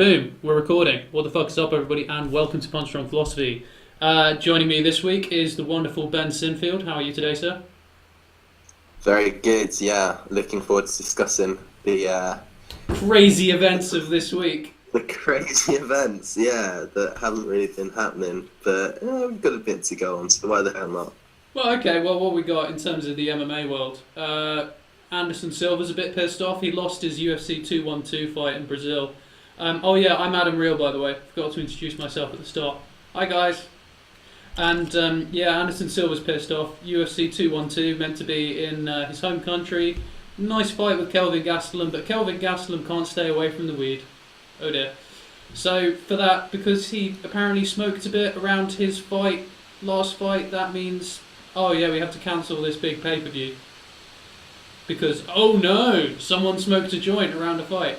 Boom, we're recording. What the fuck is up, everybody, and welcome to Punch Drunk Philosophy. Joining me this week is the wonderful Ben Sinfield. How are you today, sir? Very good, yeah. Looking forward to discussing Crazy events of this week. the crazy events, yeah, that haven't really been happening, but we've got a bit to go on, so why the hell not? Well, okay, well, what we got in terms of the MMA world? Anderson Silva's a bit pissed off. He lost his UFC 212 fight in Brazil. Oh yeah, I'm Adam Real, by the way. Forgot to introduce myself at the start. Hi guys. And yeah, Anderson Silva's pissed off. UFC 212 meant to be in his home country. Nice fight with Kelvin Gastelum, but Kelvin Gastelum can't stay away from the weed. Oh dear. So for that, because he apparently smoked a bit around his fight, last fight, that means, oh yeah, we have to cancel this big pay-per-view. Because, oh no, someone smoked a joint around a fight.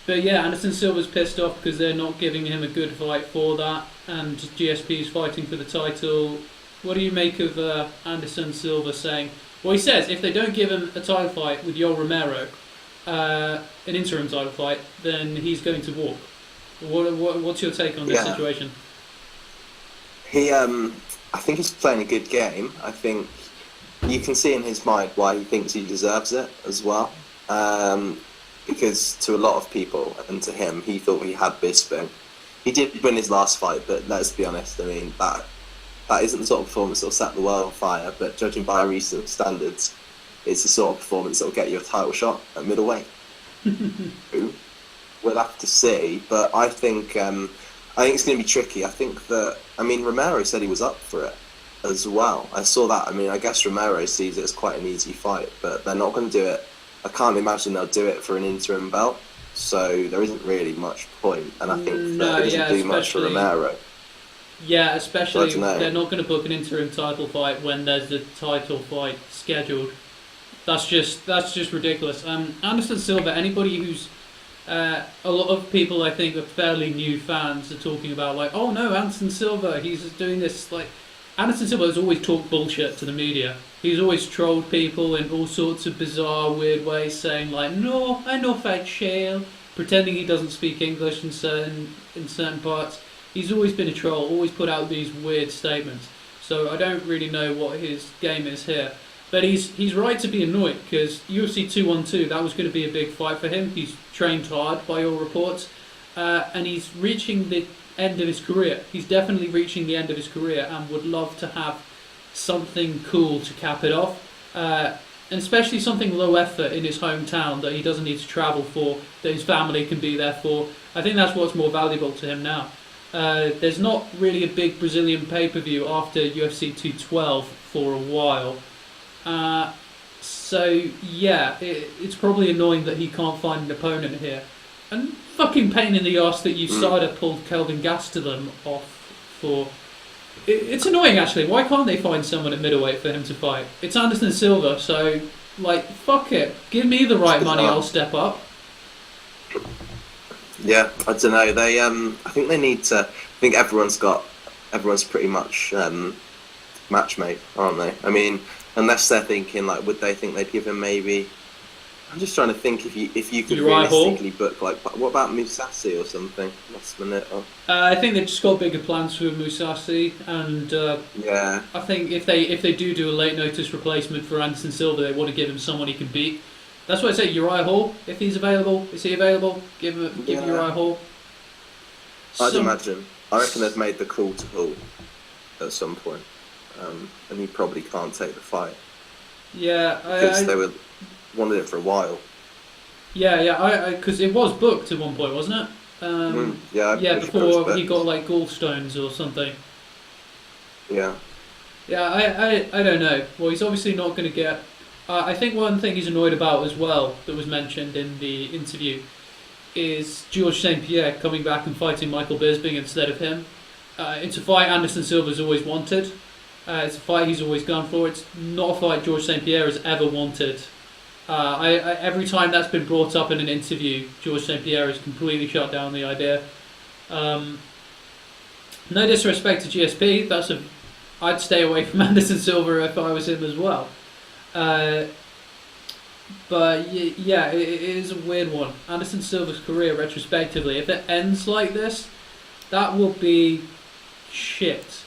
But yeah, Anderson Silva's pissed off because they're not giving him a good fight for that, and GSP's fighting for the title. What do you make of Anderson Silva saying? Well, he says if they don't give him a title fight with Yoel Romero, an interim title fight, then he's going to walk. What's your take on this situation? I think he's playing a good game. I think you can see in his mind why he thinks he deserves it as well. Because to a lot of people, and to him, he thought he had Bisping. He did win his last fight, but let's be honest, I mean, that isn't the sort of performance that will set the world on fire, but judging by recent standards, it's the sort of performance that will get you a title shot at middleweight. We'll have to see, but I think it's going to be tricky. I think that, Romero said he was up for it as well. I saw that. I guess Romero sees it as quite an easy fight, but they're not going to do it. I can't imagine they'll do it for an interim belt, so there isn't really much point, and I think it doesn't do much for Romero. Yeah, especially they're not going to book an interim title fight when there's a title fight scheduled. That's just ridiculous. Anderson Silva, anybody who's a lot of people I think are fairly new fans are talking about like, oh no, Anderson Silva, he's doing this like. Anderson Silva has always talked bullshit to the media. He's always trolled people in all sorts of bizarre, weird ways, saying like, "No, I know fight shale," pretending he doesn't speak English in certain parts. He's always been a troll, always put out these weird statements. So I don't really know what his game is here. But he's right to be annoyed because UFC 212, that was going to be a big fight for him. He's trained hard by all reports, and he's reaching the end of his career. He's definitely reaching the end of his career and would love to have something cool to cap it off, and especially something low effort in his hometown that he doesn't need to travel for, that his family can be there for. I think that's what's more valuable to him now. There's not really a big Brazilian pay-per-view after UFC 212 for a while, so yeah, it's probably annoying that he can't find an opponent here. And fucking pain in the arse that USADA pulled Kelvin Gastelum off for. It's annoying actually. Why can't they find someone at middleweight for him to fight? It's Anderson Silva, so like fuck it. Give me the right money, I'll step up. Yeah, I don't know. They I think they need to. I think everyone's pretty much matchmade, aren't they? Unless they're thinking like, would they think they'd give him maybe? I'm just trying to think if you could realistically book like, what about Mousasi or something last minute? Or... I think they've just got bigger plans for Mousasi, and yeah, I think if they do a late notice replacement for Anderson Silva, they want to give him someone he can beat. That's why I say Uriah Hall. If he's available, is he available? Give Uriah Hall. I'd imagine. I reckon they've made the call to Hall at some point, and he probably can't take the fight. Yeah, because they were. Wanted it for a while. Yeah, because it was booked at one point, wasn't it? Yeah, before he got like gallstones or something. Yeah. Yeah, I don't know. Well, he's obviously not going to get. I think one thing he's annoyed about as well that was mentioned in the interview is George St. Pierre coming back and fighting Michael Bisping instead of him. It's a fight Anderson Silva's always wanted. It's a fight he's always gone for. It's not a fight George St. Pierre has ever wanted. Every time that's been brought up in an interview, George St. Pierre has completely shut down the idea. No disrespect to GSP, I'd stay away from Anderson Silva if I was him as well. But yeah, it is a weird one. Anderson Silva's career, retrospectively, if it ends like this, that will be shit.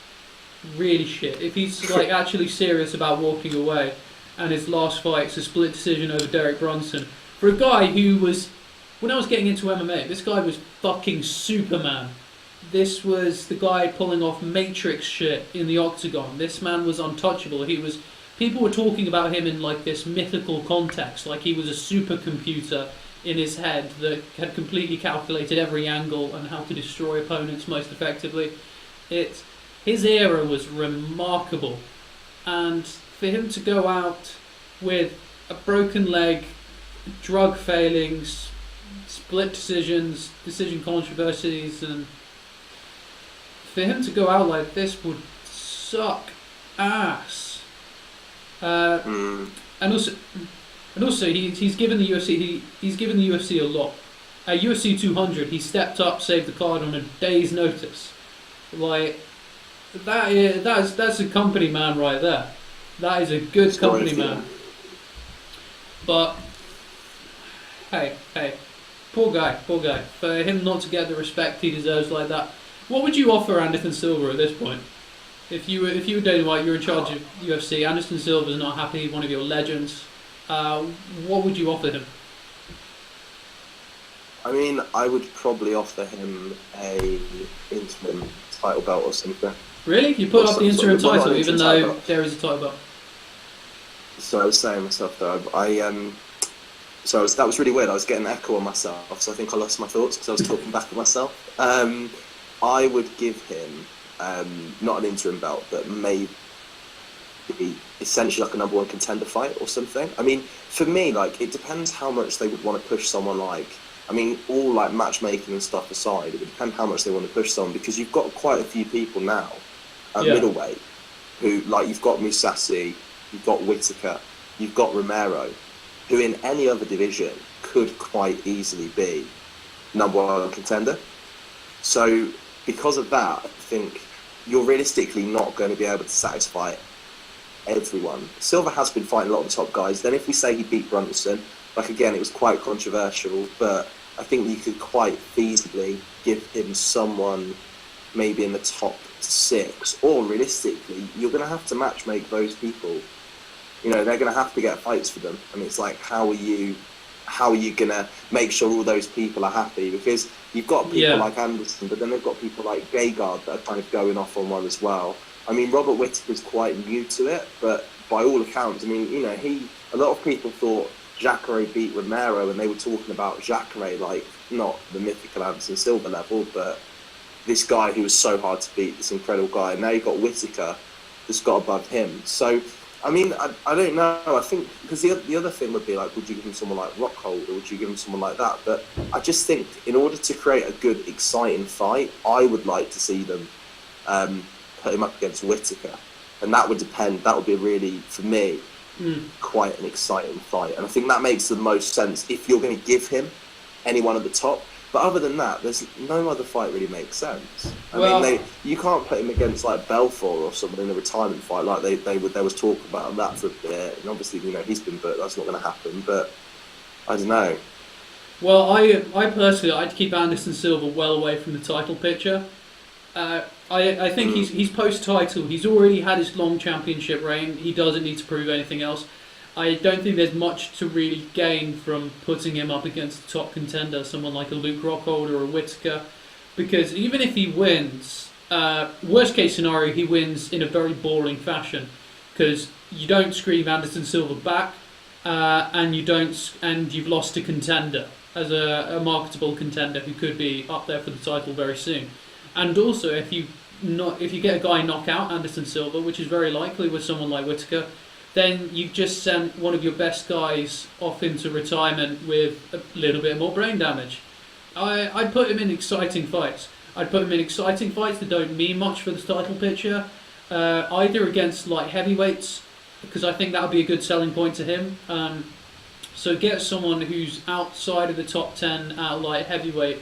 Really shit. If he's like actually serious about walking away, and his last fight's a split decision over Derek Brunson, for a guy who was, when I was getting into MMA, this guy was fucking Superman. This was the guy pulling off Matrix shit in the octagon. This man was untouchable. He was. People were talking about him in like this mythical context, like he was a supercomputer in his head that had completely calculated every angle and how to destroy opponents most effectively. His era was remarkable, and for him to go out with a broken leg, drug failings, split decisions, decision controversies, and for him to go out like this would suck ass. And also he's given the UFC he's given the UFC a lot. At UFC 200, he stepped up, saved the card on a day's notice. Like that's a company man right there. That is a good company man. But hey, poor guy. For him not to get the respect he deserves like that. What would you offer Anderson Silva at this point? If you were Dana White, you're in charge of UFC. Anderson Silva's not happy. One of your legends. What would you offer him? I mean, I would probably offer him a interim title belt or something. Really? You put up the interim title, even though there is a title belt? So I was saying myself though, that was really weird. I was getting an echo on myself, so I think I lost my thoughts because I was talking back at myself. I would give him not an interim belt, but maybe essentially like a number one contender fight or something. I mean, for me, like, it depends how much they would want to push someone. Like, I mean, all like matchmaking and stuff aside, it would depend how much they want to push someone, because you've got quite a few people now at middleweight who, like, you've got Mousasi, you've got Whittaker, you've got Romero, who in any other division could quite easily be number one contender. So because of that, I think you're realistically not going to be able to satisfy everyone. Silva has been fighting a lot of the top guys. Then if we say he beat Brunson, like, again, it was quite controversial, but I think you could quite feasibly give him someone maybe in the top 6, or realistically, you're going to have to matchmake those people. You know, they're going to have to get fights for them. I mean, it's like, how are you going to make sure all those people are happy? Because you've got people like Anderson, but then they've got people like Gegard that are kind of going off on one as well. I mean, Robert Whittaker's quite new to it, but by all accounts, I mean, you know, a lot of people thought Jacare beat Romero, and they were talking about Jacare like not the mythical Anderson Silva level, but this guy who was so hard to beat, this incredible guy. And now you've got Whittaker that's got above him. So, I mean, I don't know. I think, because the other thing would be like, would you give him someone like Rockhold, or would you give him someone like that? But I just think in order to create a good, exciting fight, I would like to see them put him up against Whittaker. And that would depend. That would be really, for me, quite an exciting fight. And I think that makes the most sense if you're going to give him anyone at the top. But other than that, there's no other fight really makes sense. I mean, you can't put him against like Belfort or someone in a retirement fight like there was talk about that for a bit. And obviously, you know, he's been booked. That's not going to happen. But I don't know. Well, I personally, I'd keep Anderson Silva well away from the title picture. I think he's post-title. He's already had his long championship reign. He doesn't need to prove anything else. I don't think there's much to really gain from putting him up against a top contender, someone like a Luke Rockhold or a Whittaker, because even if he wins, worst case scenario, he wins in a very boring fashion, because you don't scream Anderson Silva back, and you've lost a contender as a marketable contender who could be up there for the title very soon. And also, if you get a guy knock out Anderson Silva, which is very likely with someone like Whittaker, then you've just sent one of your best guys off into retirement with a little bit more brain damage. I'd put him in exciting fights. I'd put him in exciting fights that don't mean much for the title picture, either against light heavyweights, because I think that would be a good selling point to him. So get someone who's outside of the top 10 at light heavyweight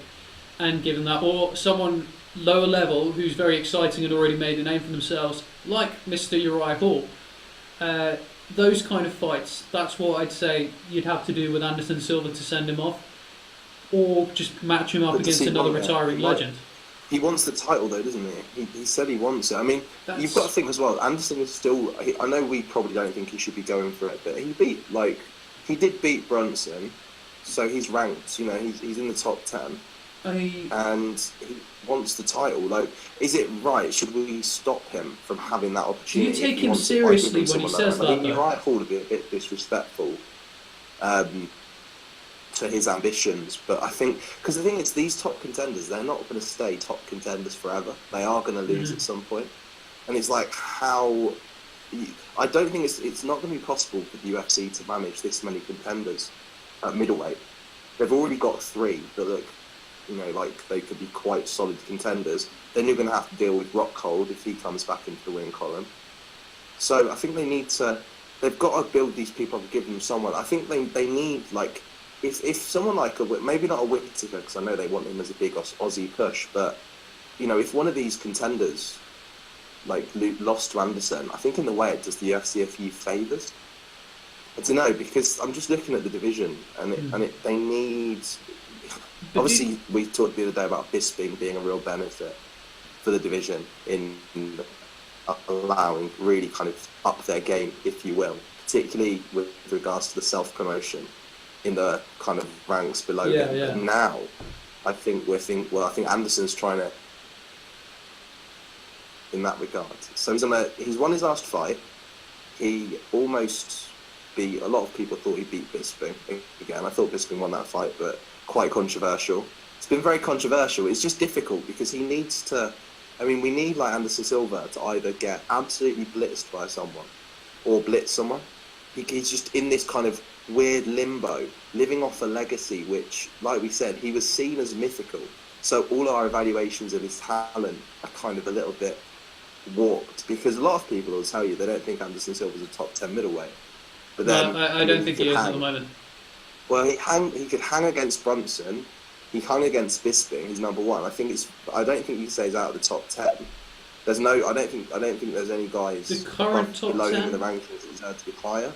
and give him that, or someone lower level who's very exciting and already made a name for themselves, like Mr. Uriah Hall. those kind of fights, that's what I'd say you'd have to do with Anderson Silva to send him off, or just match him up against another retiring legend. He wants the title though, doesn't he? He said he wants it. I mean, you've got to think as well, Anderson is still, I know we probably don't think he should be going for it, but he did beat Brunson, so he's ranked, you know, he's in the top 10. And he wants the title. Like, is it right? Should we stop him from having that opportunity? Do you take him seriously when he says that? I mean, Uriah Hall would be a bit disrespectful to his ambitions, but I think, because the thing is, these top contenders, they're not going to stay top contenders forever. They are going to lose at some point, and it's like how. I don't think it's not going to be possible for the UFC to manage this many contenders at middleweight. They've already got 3 that look, you know, like they could be quite solid contenders. Then you're going to have to deal with Rockhold if he comes back into the win column. So I think they've got to build these people up and give them someone. I think they need, like, if someone like maybe not a Whittaker, because I know they want him as a big Aussie push, but, you know, if one of these contenders, like, lost to Anderson, I think in the way it does the UFC a few favours. I don't know, because I'm just looking at the division, and they need. Obviously, we talked the other day about Bisping being a real benefit for the division in allowing really kind of up their game, if you will, particularly with regards to the self-promotion in the kind of ranks below him. Yeah. And now, I think Anderson's trying to, in that regard. So he's won his last fight. He almost beat. A lot of people thought he beat Bisping. Again, I thought Bisping won that fight, but quite controversial. It's been very controversial. It's just difficult because he needs to. I mean, we need, like, Anderson Silva to either get absolutely blitzed by someone or blitz someone. He's just in this kind of weird limbo, living off a legacy which, like we said, he was seen as mythical. So all our evaluations of his talent are kind of a little bit warped, because a lot of people will tell you they don't think Anderson Silva's a top 10 middleweight. But then I don't think he is at the moment. Well, he could hang against Brunson. He hung against Bisping. He's number 1. I don't think you say he's out of the top 10. I don't think there's any guys the current top below 10? him in the rankings that deserve to be higher.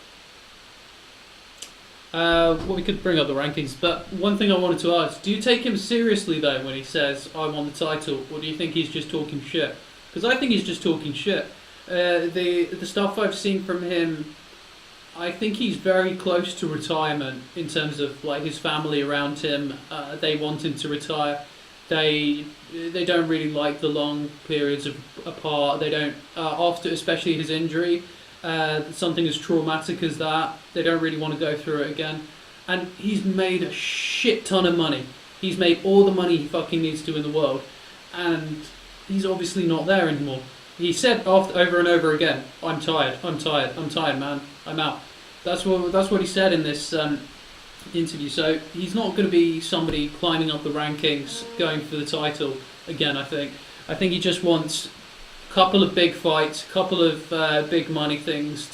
Well, we could bring up the rankings, but one thing I wanted to ask: do you take him seriously though when he says "I won the title," or do you think he's just talking shit? Because I think he's just talking shit. The stuff I've seen from him, I think he's very close to retirement in terms of, like, his family around him. They want him to retire. They don't really like the long periods apart. They don't after, especially his injury, something as traumatic as that. They don't really want to go through it again. And he's made a shit ton of money. He's made all the money he fucking needs to in the world, and he's obviously not there anymore. He said over and over again, "I'm tired, man, I'm out." That's what he said in this interview. So he's not going to be somebody climbing up the rankings, going for the title again. I think he just wants a couple of big fights, a couple of big money things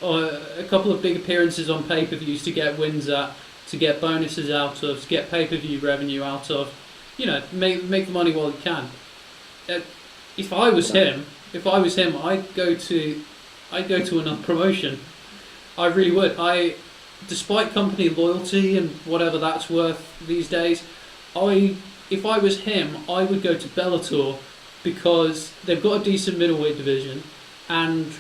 or a couple of big appearances on pay-per-views to get wins at, to get bonuses out of, to get pay-per-view revenue out of. You know, make the money while he can. If I was him, I'd go to another promotion. I really would. Despite company loyalty and whatever that's worth these days, if I was him, I would go to Bellator, because they've got a decent middleweight division, and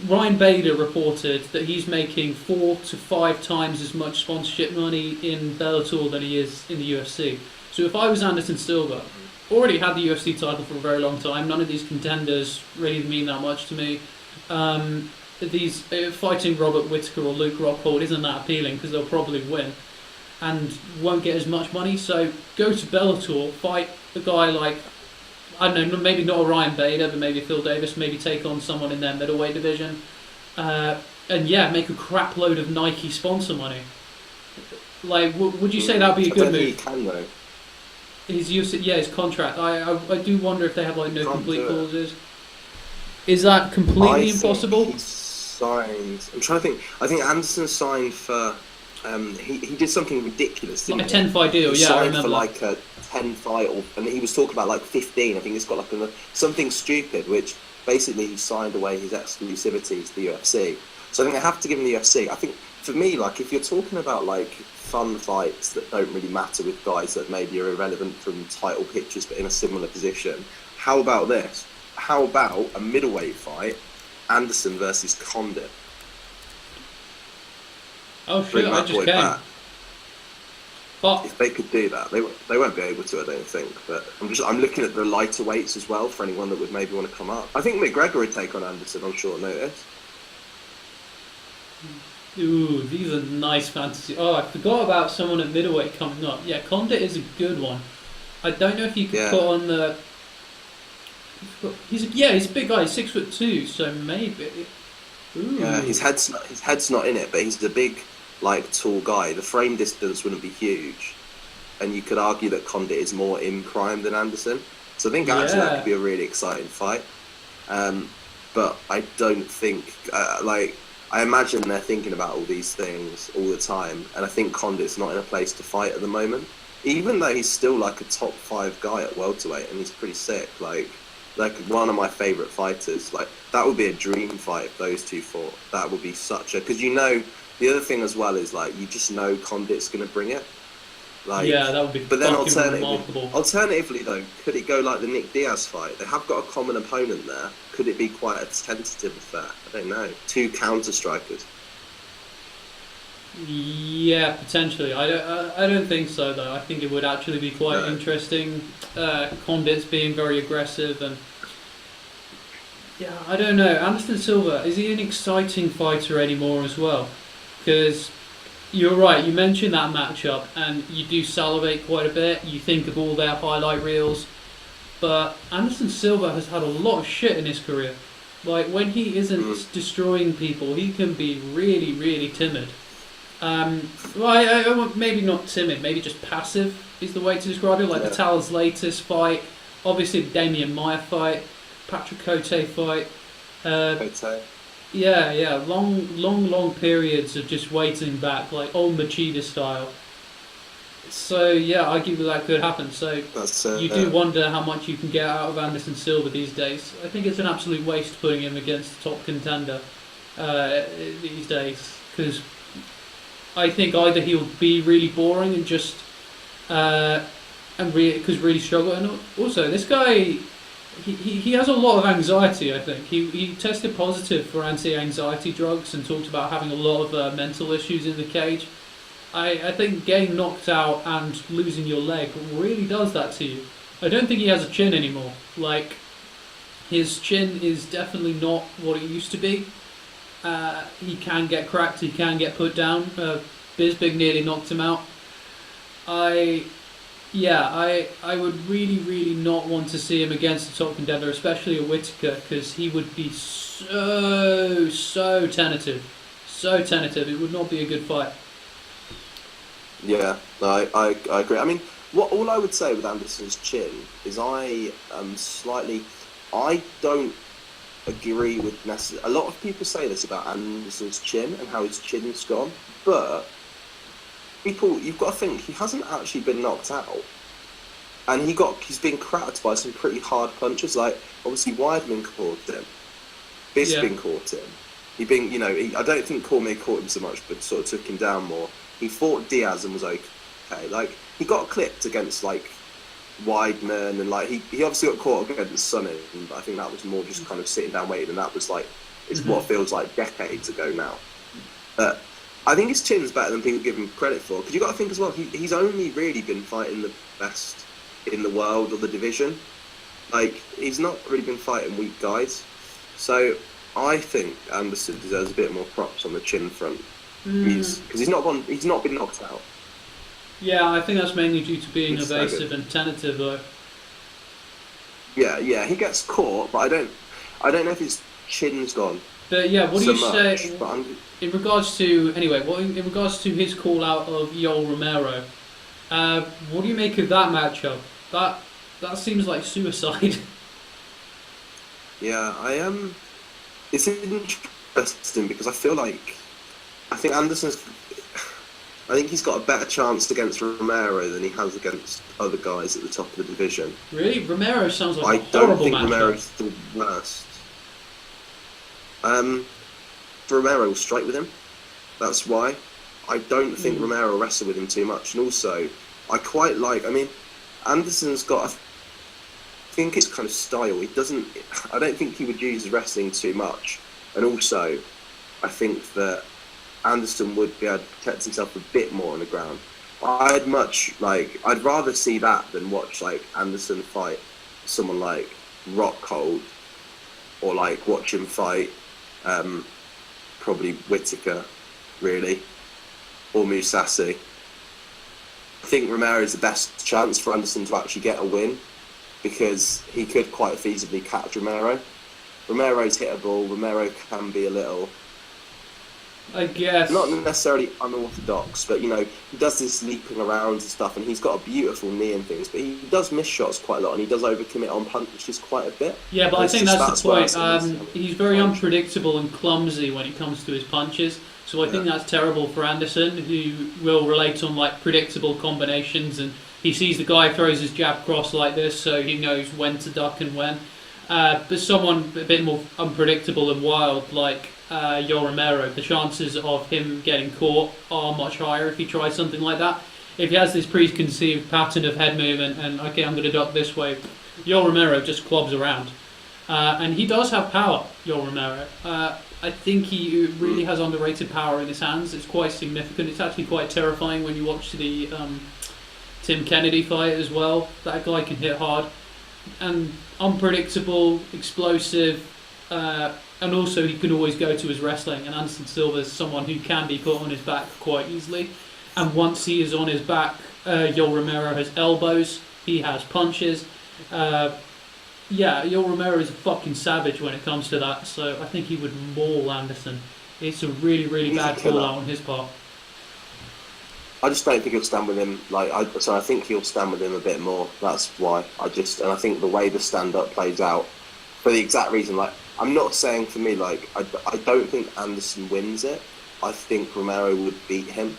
Ryan Bader reported that he's making 4 to 5 times as much sponsorship money in Bellator than he is in the UFC. So if I was Anderson Silva, already had the UFC title for a very long time, none of these contenders really mean that much to me. These fighting Robert Whittaker or Luke Rockhold isn't that appealing, because they'll probably win and won't get as much money. So go to Bellator, fight a guy like, I don't know, maybe not a Ryan Bader, but maybe Phil Davis, maybe take on someone in their middleweight division, and make a crap load of Nike sponsor money. Like, would you say that'd be a good move? He can though. His contract. I do wonder if they have, like, no complete clauses. Is that completely impossible? He's signed. I'm trying to think. I think Anderson signed for. He did something ridiculous. Like a 10-fight deal. Yeah, I remember. For like a 10 fight, and he was talking about like 15. I think it's got like something stupid, which basically he signed away his exclusivity to the UFC. So I think I have to give him the UFC. I think for me, like if you're talking about like fun fights that don't really matter with guys that maybe are irrelevant from title pictures but in a similar position, how about this? How about a middleweight fight, Anderson versus Condit? Oh shit, I just came. Back. But if they could do that, they won't be able to, I don't think. But I'm looking at the lighter weights as well for anyone that would maybe want to come up. I think McGregor would take on Anderson on short notice. Ooh, these are nice fantasy. Oh, I forgot about someone at middleweight coming up. Yeah, Condit is a good one. I don't know if you could put on the. He's a big guy. He's 6'2", so maybe. Ooh. Yeah, his head's not in it, but he's a big, like, tall guy. The frame distance wouldn't be huge, and you could argue that Condit is more in prime than Anderson. So I think actually that could be a really exciting fight. But I don't think I imagine they're thinking about all these things all the time, and I think Condit's not in a place to fight at the moment, even though he's still like a top 5 guy at welterweight, and he's pretty sick. Like one of my favourite fighters. Like that would be a dream fight if those two fought. That would be because the other thing as well is like you just know Condit's going to bring it. Like, yeah, that would be. But then remarkable. Alternatively though, could it go like the Nick Diaz fight? They have got a common opponent there. Could it be quite a tentative affair? I don't know. 2 counter strikers. Yeah, potentially. I don't think so though. I think it would actually be quite interesting. Condit's being very aggressive, and yeah, I don't know. Anderson Silva, is he an exciting fighter anymore as well? Because you're right. You mentioned that matchup, and you do salivate quite a bit. You think of all their highlight reels, but Anderson Silva has had a lot of shit in his career. Like when he isn't destroying people, he can be really, really timid. Maybe not timid, maybe just passive is the way to describe it. Like the Tal's latest fight, obviously the Damian Maia fight, Patrick Cote fight. Yeah, long periods of just waiting back, like old Machida style. So yeah, I give you that could happen. So you do wonder how much you can get out of Anderson Silva these days. I think it's an absolute waste putting him against a top contender these days, because I think either he'll be really boring and just really struggle, and also this guy he has a lot of anxiety. I think he tested positive for anti-anxiety drugs and talked about having a lot of mental issues in the cage. I think getting knocked out and losing your leg really does that to you. I don't think he has a chin anymore. Like his chin is definitely not what it used to be. He can get cracked, he can get put down. Bisping nearly knocked him out. I would really, really not want to see him against a top contender, especially a Whittaker, because he would be so tentative. So tentative. It would not be a good fight. Yeah, I agree. I mean, all I would say with Anderson's chin is I don't agree with necessarily. A lot of people say this about Anderson's chin and how his chin's gone, but you've got to think he hasn't actually been knocked out, and he's been cracked by some pretty hard punches. Like obviously Weidman caught him, Bisping caught him. I don't think Cormier caught him so much, but sort of took him down more. He fought Diaz and was okay. Like he got clipped against like Weidman, and like he obviously got caught against Sonnen, but I think that was more just kind of sitting down waiting, and that was like what feels like decades ago now. But I think his chin's better than people give him credit for, because you got to think as well, he's only really been fighting the best in the world or the division. Like he's not really been fighting weak guys, so I think Anderson deserves a bit more props on the chin front. Because he's not been knocked out. Yeah, I think that's mainly due to being evasive and tentative, though. Yeah, he gets caught, but I don't know if his chin's gone. But yeah, what do you say in regards to in regards to his call out of Yoel Romero? What do you make of that matchup? That seems like suicide. Yeah, it's interesting because I think Anderson's. I think he's got a better chance against Romero than he has against other guys at the top of the division. Really? Romero sounds like I a horrible don't think matchup. Romero's the worst. Romero will strike with him. That's why. I don't think Romero will wrestle with him too much. And also, I quite like... I mean, Anderson's got... I think it's kind of style. He doesn't... I don't think he would use his wrestling too much. And also, I think that Anderson would be able to protect himself a bit more on the ground. I'd rather see that than watch like Anderson fight someone like Rockhold, or like watch him fight probably Whittaker, really, or Mousasi. I think Romero is the best chance for Anderson to actually get a win, because he could quite feasibly catch Romero. Romero's hittable. Romero can be a little, I guess, not necessarily unorthodox, but you know, he does this leaping around and stuff, and he's got a beautiful knee and things, but he does miss shots quite a lot, and he does overcommit on punches quite a bit. Yeah, but I think that's the point. He's very unpredictable and clumsy when it comes to his punches, so I think that's terrible for Anderson, who will relate on like predictable combinations, and he sees the guy throws his jab cross like this, so he knows when to duck and when. But someone a bit more unpredictable and wild, like Yoel Romero, the chances of him getting caught are much higher if he tries something like that. If he has this preconceived pattern of head movement and, okay, I'm going to duck this way, Yoel Romero just clobs around. And he does have power, Yoel Romero. I think he really has underrated power in his hands. It's quite significant. It's actually quite terrifying when you watch the Tim Kennedy fight as well. That guy can hit hard. And unpredictable, explosive, and also he can always go to his wrestling, and Anderson Silva is someone who can be put on his back quite easily, and once he is on his back, Yoel Romero has elbows, he has punches, Yoel Romero is a fucking savage when it comes to that, so I think he would maul Anderson. It's a really, really bad call out on his part. I just don't think he'll stand with him. I think he'll stand with him a bit more. That's why. And I think the way the stand-up plays out, for the exact reason, like, I'm not saying for me, like, I don't think Anderson wins it. I think Romero would beat him,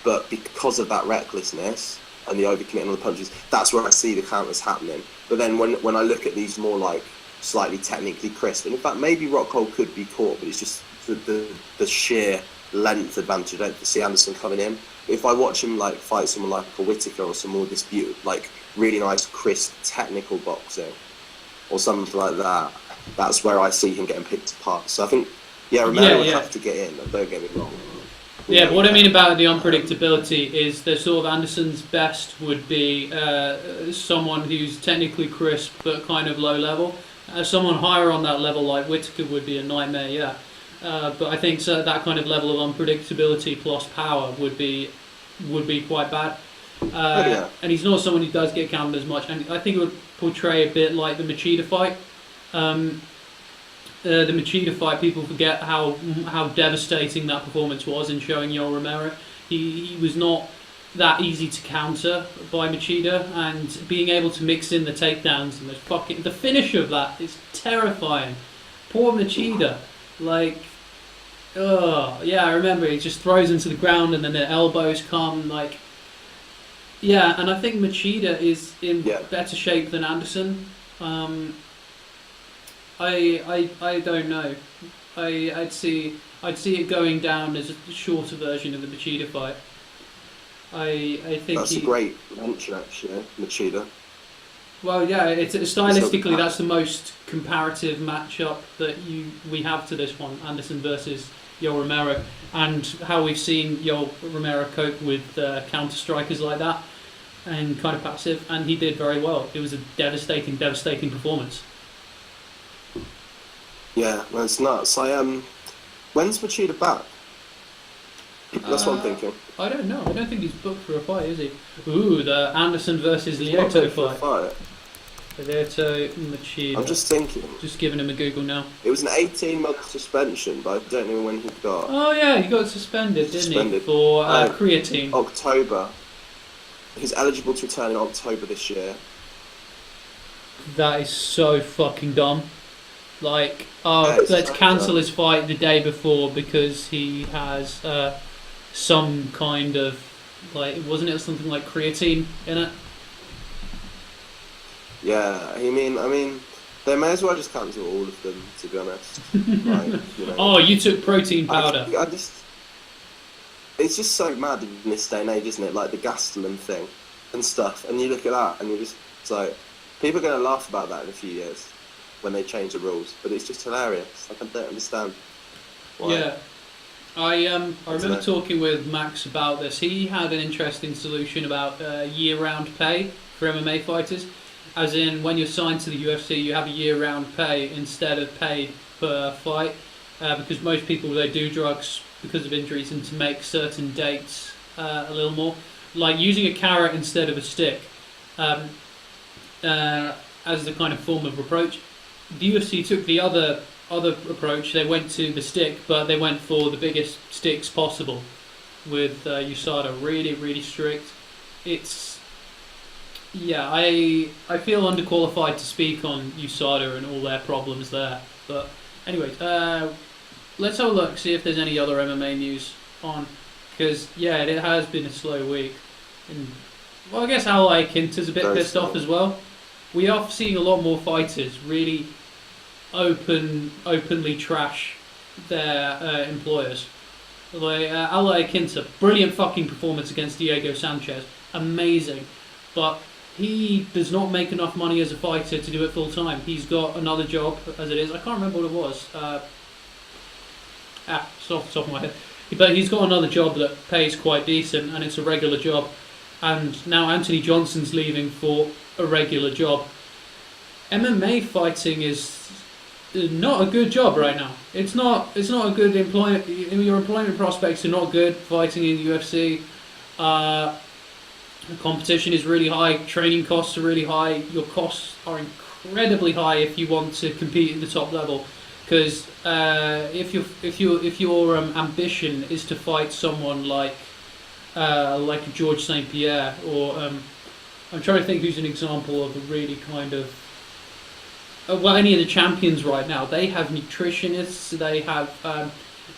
but because of that recklessness and the overcommitting on the punches, that's where I see the counters happening. But then when I look at these more like slightly technically crisp, and in fact maybe Rockhold could be caught, but it's just the sheer length advantage. I don't see Anderson coming in. If I watch him like fight someone like a Whittaker or some more disputed, like really nice, crisp, technical boxing or something like that, that's where I see him getting picked apart. So I think, Romero would have to get in. Don't get me wrong. Yeah, but what I mean about the unpredictability is that sort of Anderson's best would be someone who's technically crisp but kind of low level. Someone higher on that level like Whittaker would be a nightmare, yeah. But I think that kind of level of unpredictability plus power would be quite bad. And he's not someone who does get countered as much. And I think it would portray a bit like the Machida fight. The Machida fight, people forget how devastating that performance was in showing Yoel Romero. He was not that easy to counter by Machida, and being able to mix in the takedowns and the finish of that is terrifying. Poor Machida. Like, I remember he just throws into the ground and then the elbows come, like, and I think Machida is in better shape than Anderson. I don't know. I'd see it going down as a shorter version of the Machida fight. I think that's a great mention, actually, Machida. Well, yeah, it's stylistically that's the most comparative matchup that we have to this one, Anderson versus Yoel Romero, and how we've seen Yoel Romero cope with counter strikers like that and kind of passive, and he did very well. It was a devastating performance. Yeah, that's nuts. When's Machida back? That's what I'm thinking. I don't know. I don't think he's booked for a fight, is he? Ooh, the Anderson versus Lyoto fight. Lyoto Machida. I'm just thinking. Just giving him a Google now. It was an 18-month suspension, but I don't know when he got. Oh yeah, he got suspended, didn't he? For creatine. October. He's eligible to return in October this year. That is so fucking dumb. Like, let's cancel his fight the day before because he has some kind of like, wasn't it something like creatine in it? Yeah, I mean, they may as well just cancel all of them, to be honest. Like, Oh, you took protein powder. It's just so mad in this day and age, isn't it? Like the Gastelum thing and stuff, and you look at that, and it's like, people are going to laugh about that in a few years when they change the rules, but it's just hilarious. Like, I don't understand why. Yeah. I remember talking with Max about this. He had an interesting solution about year-round pay for MMA fighters. As in, when you're signed to the UFC, you have a year-round pay instead of paid per fight. Because most people, they do drugs because of injuries and to make certain dates a little more. Like using a carrot instead of a stick as the kind of form of approach. The UFC took the other approach. They went to the stick, but they went for the biggest sticks possible with USADA. Really, really strict. Yeah, I feel underqualified to speak on USADA and all their problems there. But anyways, let's have a look, see if there's any other MMA news on. Because, yeah, it has been a slow week. And, well, I guess Al Iaquinta's a bit pissed off as well. We are seeing a lot more fighters really openly trash their employers. Like, Al Iaquinta, brilliant fucking performance against Diego Sanchez. Amazing. But he does not make enough money as a fighter to do it full time. He's got another job as it is. I can't remember what it was. It's off the top of my head. But he's got another job that pays quite decent, and it's a regular job. And now Anthony Johnson's leaving for a regular job. MMA fighting is not a good job right now. It's not a good employment. Your employment prospects are not good fighting in the UFC. The competition is really high. Training costs are really high. Your costs are incredibly high if you want to compete at the top level. Because if your ambition is to fight someone like George St. Pierre, or I'm trying to think who's an example of a really kind of any of the champions right now. They have nutritionists. They have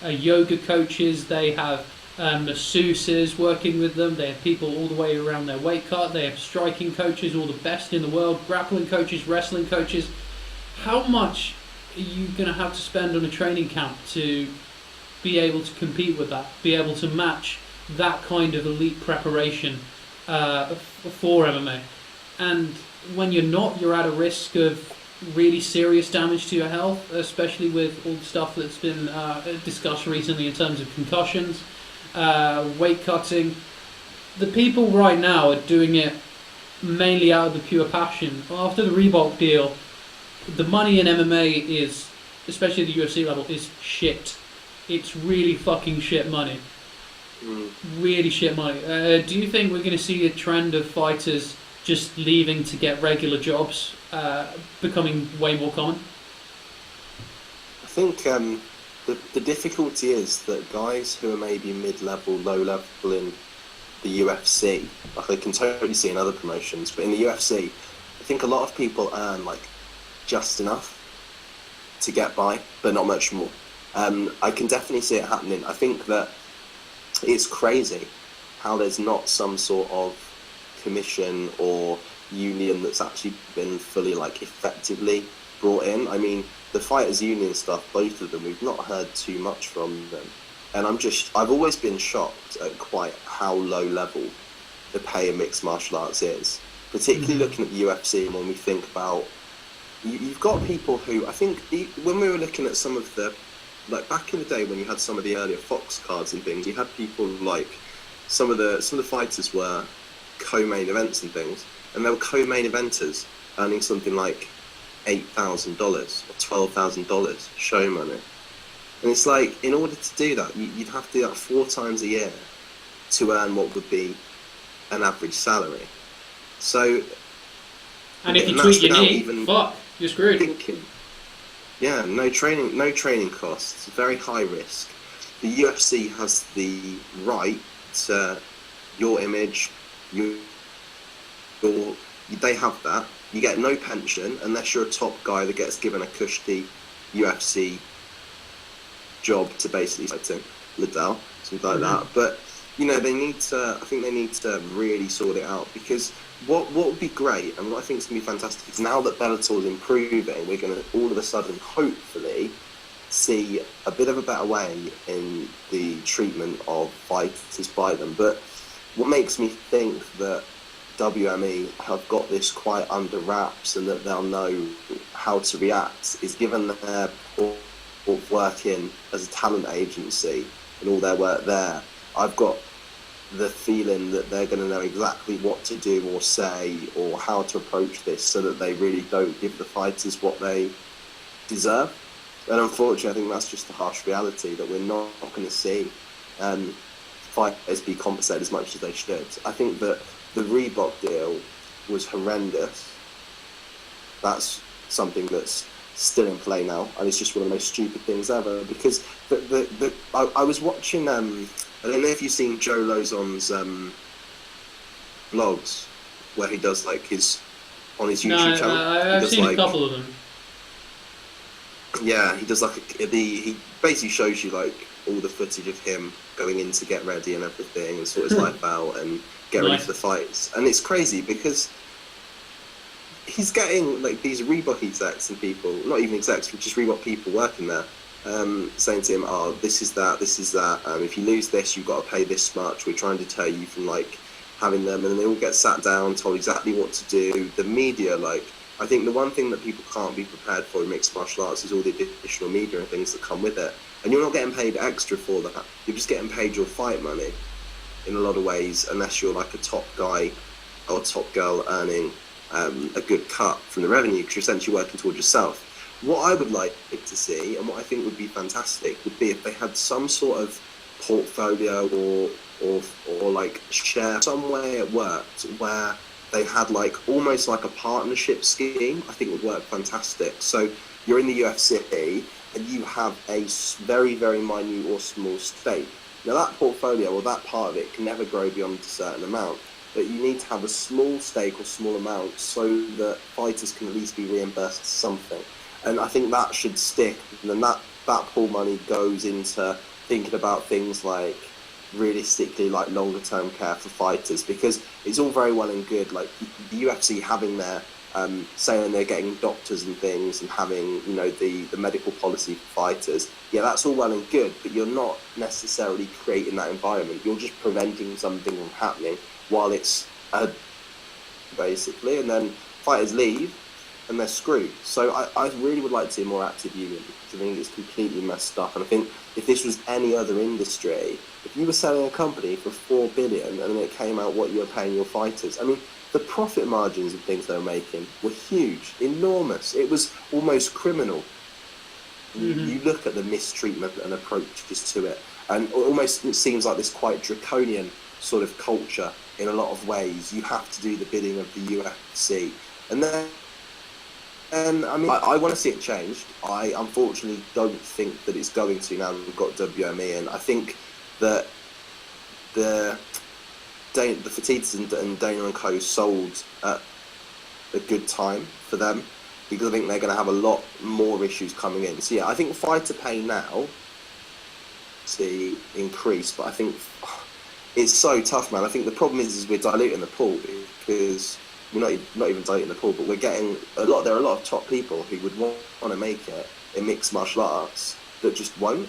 yoga coaches. They have masseuses working with them. They have people all the way around their weight cut. They have striking coaches, all the best in the world, grappling coaches, wrestling coaches. How much are you going to have to spend on a training camp to be able to compete with that, be able to match that kind of elite preparation for MMA? And when you're not, you're at a risk of really serious damage to your health, especially with all the stuff that's been discussed recently in terms of concussions, weight cutting. The people right now are doing it mainly out of the pure passion. After the Reebok deal, the money in MMA is, especially at the UFC level, is shit. It's really fucking shit money. Really shit money. Do you think we're going to see a trend of fighters just leaving to get regular jobs becoming way more common? I think the difficulty is that guys who are maybe mid-level, low-level in the UFC, like I can totally see in other promotions, but in the UFC, I think a lot of people earn like just enough to get by, but not much more. I can definitely see it happening. I think that it's crazy how there's not some sort of commission or union that's actually been fully like effectively brought in. I mean, the fighters union stuff, both of them, we've not heard too much from them, and I've always been shocked at quite how low level the pay in mixed martial arts is, particularly looking at the UFC. And when we think about, you've got people who, I think when we were looking at some of the, like back in the day when you had some of the earlier Fox cards and things, you had people like some of the fighters were co-main events and things, and they were co-main eventers earning something like $8,000 or $12,000 show money. And it's like, in order to do that, you'd have to do that 4 times a year to earn what would be an average salary. So, and if you tweak your knee, fuck, you're screwed. Yeah, no training costs, very high risk. The UFC has the right to your image, they have that. You get no pension unless you're a top guy that gets given a cushy UFC job to basically fight in Liddell. something like that. But they need to. I think they need to really sort it out, because what would be great, and what I think is going to be fantastic, is now that Bellator is improving, we're going to all of a sudden, hopefully, see a bit of a better way in the treatment of fighters by them. But what makes me think that WME have got this quite under wraps and that they'll know how to react is, given their working as a talent agency and all their work there, I've got the feeling that they're going to know exactly what to do or say or how to approach this, so that they really don't give the fighters what they deserve. And unfortunately, I think that's just the harsh reality, that we're not going to see fighters be compensated as much as they should. I think that the Reebok deal was horrendous. That's something that's still in play now, and it's just one of the most stupid things ever. Because I was watching. I don't know if you've seen Joe Lozon's vlogs, where he does like his on his YouTube channel. No, I've seen a couple of them. Yeah, he does he basically shows you like all the footage of him going in to get ready and everything, and sort his life out and get ready for the fights. And it's crazy because he's getting like these Reebok execs and people, not even execs, but just Reebok people working there, saying to him, "Oh, this is that. If you lose this, you've got to pay this much. We're trying to deter you from like having them." And then they all get sat down, told exactly what to do. The media, I think the one thing that people can't be prepared for in mixed martial arts is all the additional media and things that come with it. And you're not getting paid extra for that. You're just getting paid your fight money in a lot of ways, unless you're like a top guy or top girl earning a good cut from the revenue, because you're essentially working towards yourself. What I would like to see, and what I think would be fantastic, would be if they had some sort of portfolio or like share some way it worked where they had like almost like a partnership scheme. I think would work fantastic. So you're in the UFC and you have a very, very minute or small stake. Now that portfolio or that part of it can never grow beyond a certain amount, but you need to have a small stake or small amount so that fighters can at least be reimbursed something. And I think that should stick. And then that pool money goes into thinking about things like realistically like longer term care for fighters, because it's all very well and good like the UFC having their saying they're getting doctors and things and having the medical policy for fighters. Yeah, that's all well and good, but you're not necessarily creating that environment. You're just preventing something from happening while it's basically, and then fighters leave and they're screwed. So I really would like to see a more active union, because I think it's completely messed up. And I think if this was any other industry, if you were selling a company for $4 billion and then it came out what you were paying your fighters, I mean, the profit margins and things they were making were huge, enormous. It was almost criminal. Mm-hmm. You look at the mistreatment and approaches to it, and almost it seems like this quite draconian sort of culture in a lot of ways. You have to do the bidding of the UFC. And I mean, I want to see it changed. I unfortunately don't think that it's going to now that we've got WME, and I think that the Fertitas and Dana and Co sold at a good time for them, because I think they're going to have a lot more issues coming in. So yeah, I think fighter pay now see increase, but I think it's so tough, man. I think the problem is we're diluting the pool, because we're not even diluting the pool, but we're getting there are a lot of top people who would want to make it in mixed martial arts that just won't.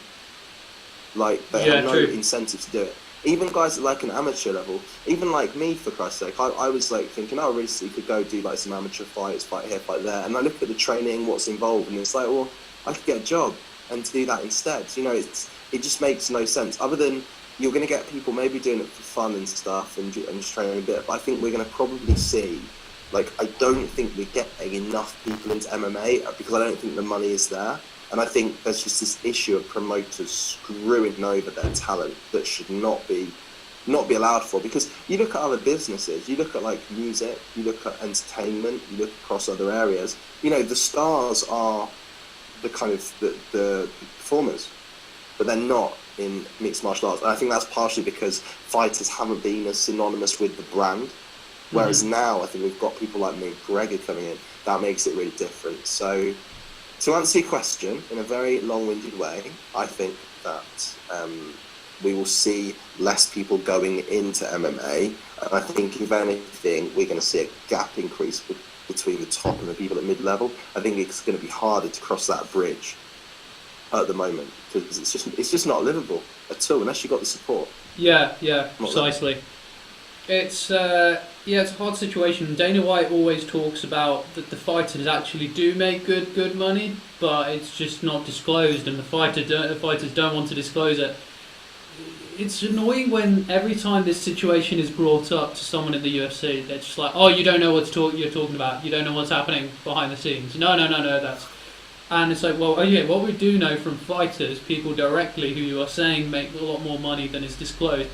Like, they have no incentive to do it. Even guys at like an amateur level, even like me, for Christ's sake, I was like thinking, oh, really, so you could go do like some amateur fights, fight here, fight there, and I look at the training, what's involved, and it's like, well, I could get a job and to do that instead. It just makes no sense. Other than you're going to get people maybe doing it for fun and stuff and just training a bit, but I think we're going to probably see, like, I don't think we're getting enough people into MMA because I don't think the money is there. And I think there's just this issue of promoters screwing over their talent that should not be allowed for. Because you look at other businesses, you look at like music, you look at entertainment, you look across other areas. The stars are the kind of the performers, but they're not in mixed martial arts. And I think that's partially because fighters haven't been as synonymous with the brand. Whereas now I think we've got people like McGregor coming in. That makes it really different. So, to answer your question in a very long-winded way, I think that we will see less people going into MMA. And I think, if anything, we're going to see a gap increase between the top and the people at mid-level. I think it's going to be harder to cross that bridge at the moment, because it's just not livable at all unless you've got the support. Yeah, precisely. It's it's a hard situation. Dana White always talks about that the fighters actually do make good money, but it's just not disclosed, and the fighters don't want to disclose it. It's annoying when every time this situation is brought up to someone in the UFC, they're just like, "Oh, you don't know you're talking about. You don't know what's happening behind the scenes." No, that's. And it's like, well, what we do know from fighters, people directly who you are saying make a lot more money than is disclosed,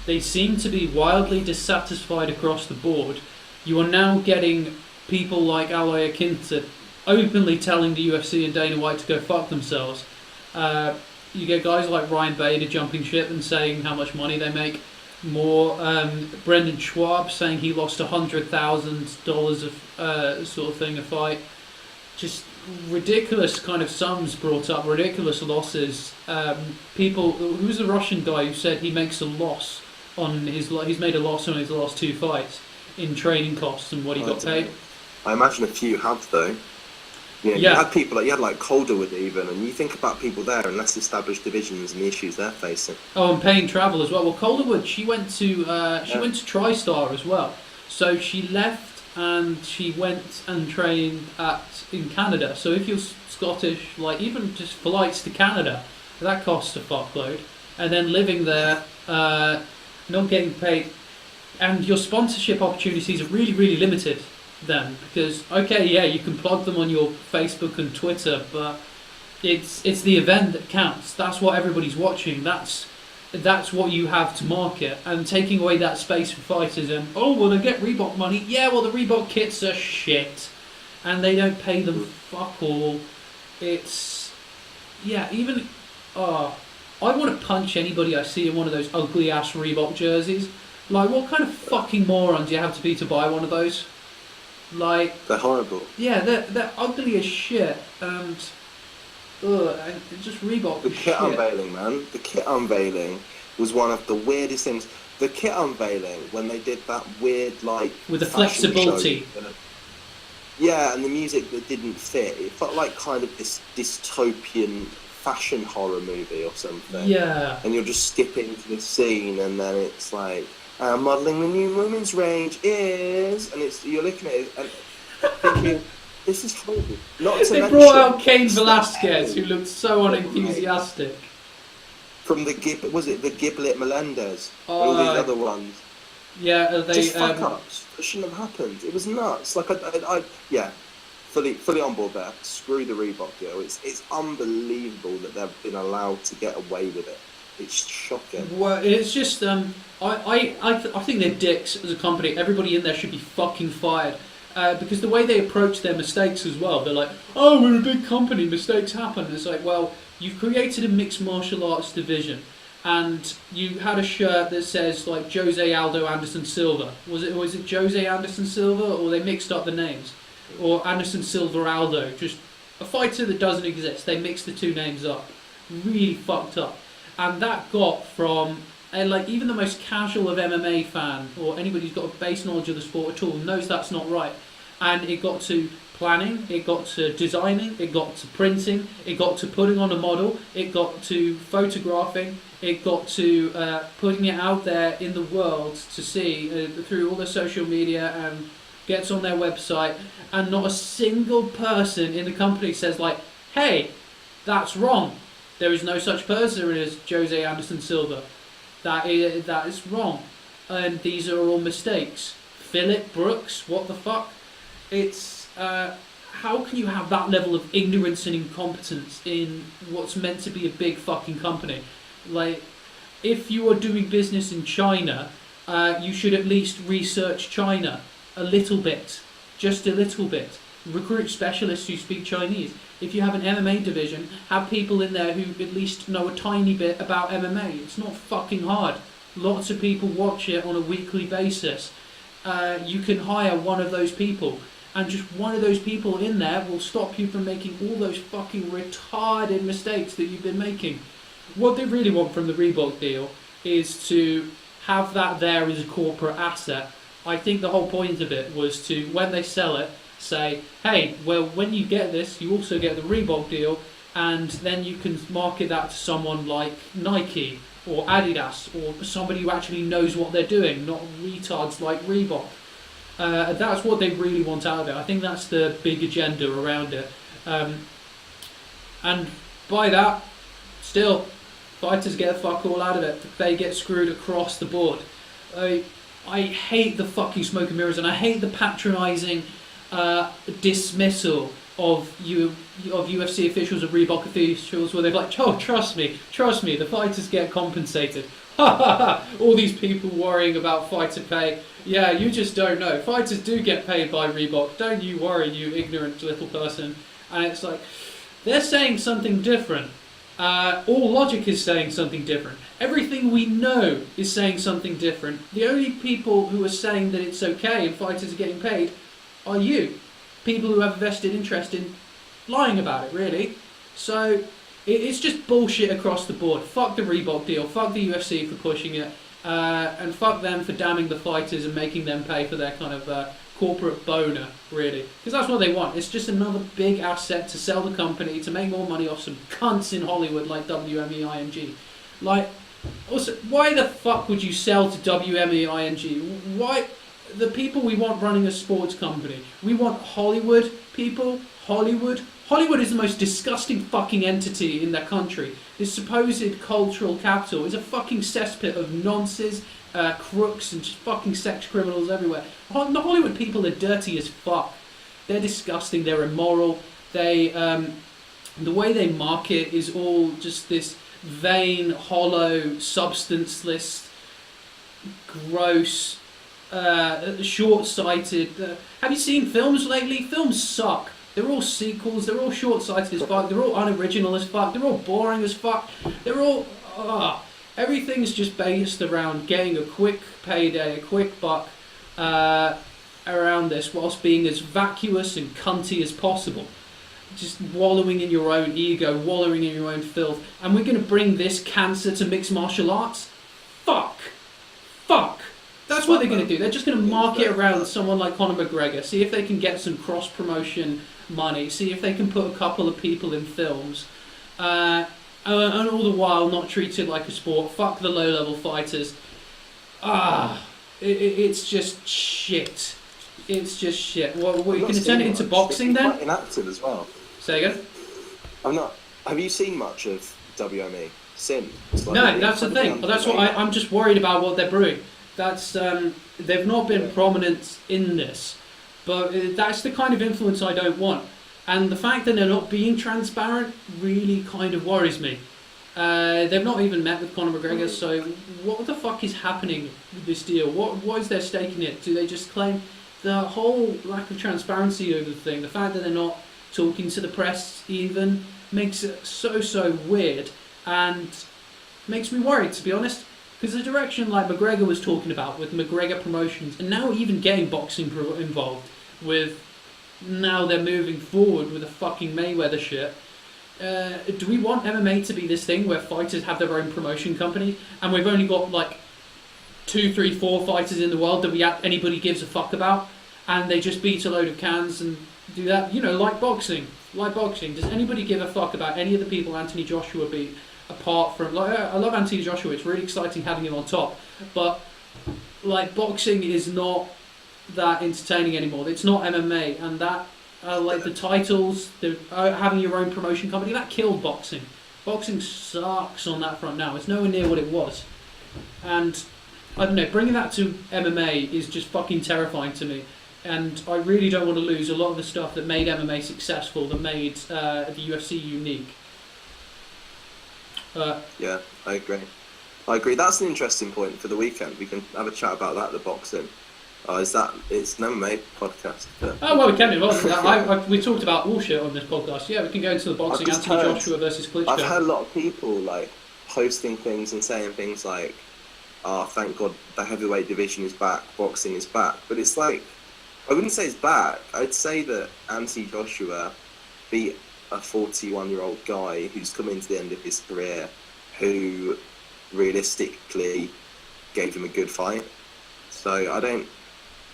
they seem to be wildly dissatisfied across the board. You are now getting people like Al Iaquinta openly telling the UFC and Dana White to go fuck themselves. You get guys like Ryan Bader jumping ship and saying how much money they make. More Brendan Schwab saying he lost $100,000 of sort of thing a fight. Just ridiculous kind of sums brought up, ridiculous losses. People, who's the Russian guy who said he makes a loss on he's made a loss on his last 2 fights in training costs and what he got paid. I imagine a few have though. You had people you had like Calderwood even, and you think about people there in less established divisions and the issues they're facing. Oh, and paying travel as well. Well, Calderwood, she went to TriStar as well, so she left and she went and trained in Canada. So if you're Scottish, like even just flights to Canada, that costs a fuckload, and then living there, not getting paid, and your sponsorship opportunities are really, really limited then, because you can plug them on your Facebook and Twitter, but it's the event that counts. That's what everybody's watching. That's what you have to market, and taking away that space for fighters and they get Reebok money. Yeah, well the Reebok kits are shit, and they don't pay them fuck all. It's I want to punch anybody I see in one of those ugly ass Reebok jerseys. Like, what kind of fucking moron do you have to be to buy one of those? Like, they're horrible. Yeah, they're ugly as shit, and just Reebok. The kit unveiling, man. The kit unveiling was one of the weirdest things. The kit unveiling, when they did that weird, like, with the flexibility. Yeah, and the music that didn't fit. It felt like kind of this dystopian fashion horror movie or something. Yeah. And you're just skipping to this scene, and then it's like, modelling the new women's range is, and you're looking at it and thinking, this is horrible. They brought out Cain Velasquez, who looked so unenthusiastic. From the Giblet Melendez, and all these other ones. Yeah, just fuck ups. It shouldn't have happened. It was nuts. Like fully on board there. Screw the Reebok deal. It's unbelievable that they've been allowed to get away with it. It's shocking. Well, it's just I think they're dicks as a company. Everybody in there should be fucking fired. Because the way they approach their mistakes as well, they're like, oh, we're a big company, mistakes happen. And it's like, well, you've created a mixed martial arts division, and you had a shirt that says like Jose Aldo Anderson Silva. Was it Jose Anderson Silva, or they mixed up the names? Or Anderson Silva Aldo, just a fighter that doesn't exist. They mixed the 2 names up. Really fucked up. And that got from, even the most casual of MMA fan, or anybody who's got a base knowledge of the sport at all, knows that's not right. And it got to planning, it got to designing, it got to printing, it got to putting on a model, it got to photographing, it got to putting it out there in the world to see through all their social media, and gets on their website, and not a single person in the company says like, hey, that's wrong. There is no such person as Jose Anderson Silva. That is wrong. And these are all mistakes. Philip Brooks, what the fuck? It's, how can you have that level of ignorance and incompetence in what's meant to be a big fucking company? Like, if you are doing business in China, you should at least research China a little bit. Just a little bit. Recruit specialists who speak Chinese. If you have an MMA division, have people in there who at least know a tiny bit about MMA. It's not fucking hard. Lots of people watch it on a weekly basis. You can hire one of those people, and just one of those people in there will stop you from making all those fucking retarded mistakes that you've been making. what they really want from the Reebok deal is to have that there as a corporate asset. I think the whole point of it was to, when they sell it, say, hey, well, when you get this, you also get the Reebok deal, and then you can market that to someone like Nike or Adidas or somebody who actually knows what they're doing, not retards like Reebok. That's what they really want out of it. I think that's the big agenda around it. And by that, still, fighters get fuck all out of it. They get screwed across the board. I hate the fucking smoke and mirrors, and I hate the patronising dismissal of UFC officials, of Reebok officials, where they're like, oh, trust me, the fighters get compensated. Ha ha ha! All these people worrying about fighter pay. Yeah, you just don't know. Fighters do get paid by Reebok. Don't you worry, you ignorant little person. And it's like, they're saying something different. All logic is saying something different. Everything we know is saying something different. The only people who are saying that it's okay and fighters are getting paid are you. People who have a vested interest in lying about it, really. So it's just bullshit across the board. Fuck the Reebok deal. Fuck the UFC for pushing it. And fuck them for damning the fighters and making them pay for their kind of corporate boner, really. Because that's what they want. It's just another big asset to sell the company, to make more money off some cunts in Hollywood like WME-IMG. Like, also, why the fuck would you sell to WME-IMG? Why? The people we want running a sports company. We want Hollywood people. Hollywood is the most disgusting fucking entity in their country. This supposed cultural capital is a fucking cesspit of nonces, crooks, and just fucking sex criminals everywhere. The Hollywood people are dirty as fuck. They're disgusting. They're immoral. They, the way they market is all just this vain, hollow, substanceless, gross, short-sighted. Have you seen films lately? Films suck. They're all sequels. They're all short-sighted as fuck. They're all unoriginal as fuck. They're all boring as fuck. They're all everything's just based around getting a quick payday, a quick buck around this, whilst being as vacuous and cunty as possible. Just wallowing in your own ego, wallowing in your own filth. And we're going to bring this cancer to mixed martial arts? Fuck. That's what they're going to do. They're just going to market around someone like Conor McGregor, see if they can get some cross-promotion money, see if they can put a couple of people in films, and all the while not treat it like a sport. Fuck the low-level fighters. It's just shit. It's just shit. What are you going to turn it into boxing then? Quite inactive as well. Say again? Have you seen much of WME since? No, that's the thing. That's what I'm just worried about what they're brewing. That's they've not been prominent in this, but that's the kind of influence I don't want. And the fact that they're not being transparent really kind of worries me. They've not even met with Conor McGregor, so what the fuck is happening with this deal? What is their stake in it? Do they just claim the whole lack of transparency over the thing? The fact that they're not talking to the press even makes it so weird and makes me worried, to be honest. Because the direction like McGregor was talking about with McGregor Promotions, and now even getting boxing involved with, now they're moving forward with a fucking Mayweather shit. Do we want MMA to be this thing where fighters have their own promotion company, and we've only got like 2, 3, 4 fighters in the world that anybody gives a fuck about, and they just beat a load of cans and do that? You know, like boxing. Does anybody give a fuck about any of the people Anthony Joshua beat? Apart from, like, I love Anthony Joshua, it's really exciting having him on top, but like boxing is not that entertaining anymore. It's not MMA, and that like the titles, having your own promotion company, that killed boxing. Boxing sucks on that front now. It's nowhere near what it was, and I don't know, bringing that to MMA is just fucking terrifying to me. And I really don't want to lose a lot of the stuff that made MMA successful, that made the UFC unique. Yeah, I agree. That's an interesting point for the weekend. We can have a chat about that, the boxing. It's an MMA podcast. Oh, well, we can do that. We talked about all shit on this podcast. Yeah, we can go into the boxing, Anthony Joshua versus Klitschko. I've heard a lot of people like posting things and saying things like, thank God the heavyweight division is back, boxing is back. But it's like, I wouldn't say it's back. I'd say that Anthony Joshua beat a 41-year-old guy who's coming to the end of his career, who realistically gave him a good fight. So I don't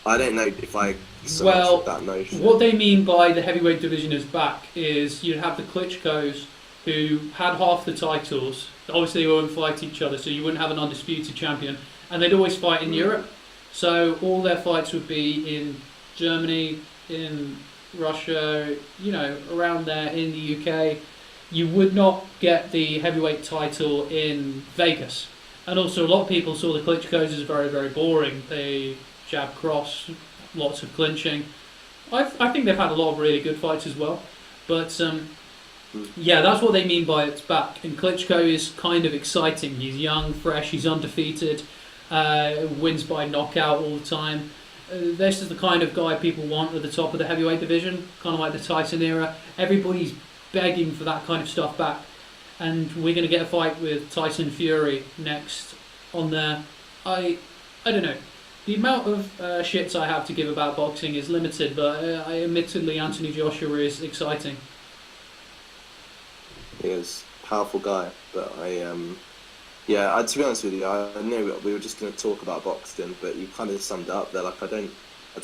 know if I so much with that notion. What they mean by the heavyweight division is back is you have the Klitschko's who had half the titles. Obviously, they won't fight each other, so you wouldn't have an undisputed champion, and they'd always fight in Europe. So all their fights would be in Germany, in Russia, around there in the UK. You would not get the heavyweight title in Vegas. And also, a lot of people saw the Klitschko's as very, very boring. They jab cross, lots of clinching. I think they've had a lot of really good fights as well. But yeah, that's what they mean by it's back. And Klitschko is kind of exciting. He's young, fresh, he's undefeated, wins by knockout all the time. This is the kind of guy people want at the top of the heavyweight division, kind of like the Tyson era. Everybody's begging for that kind of stuff back. And we're going to get a fight with Tyson Fury next on there. I don't know. The amount of shits I have to give about boxing is limited, but admittedly Anthony Joshua is exciting. He is a powerful guy, but to be honest with you, I knew we were just going to talk about boxing, but you kind of summed it up there. Like I don't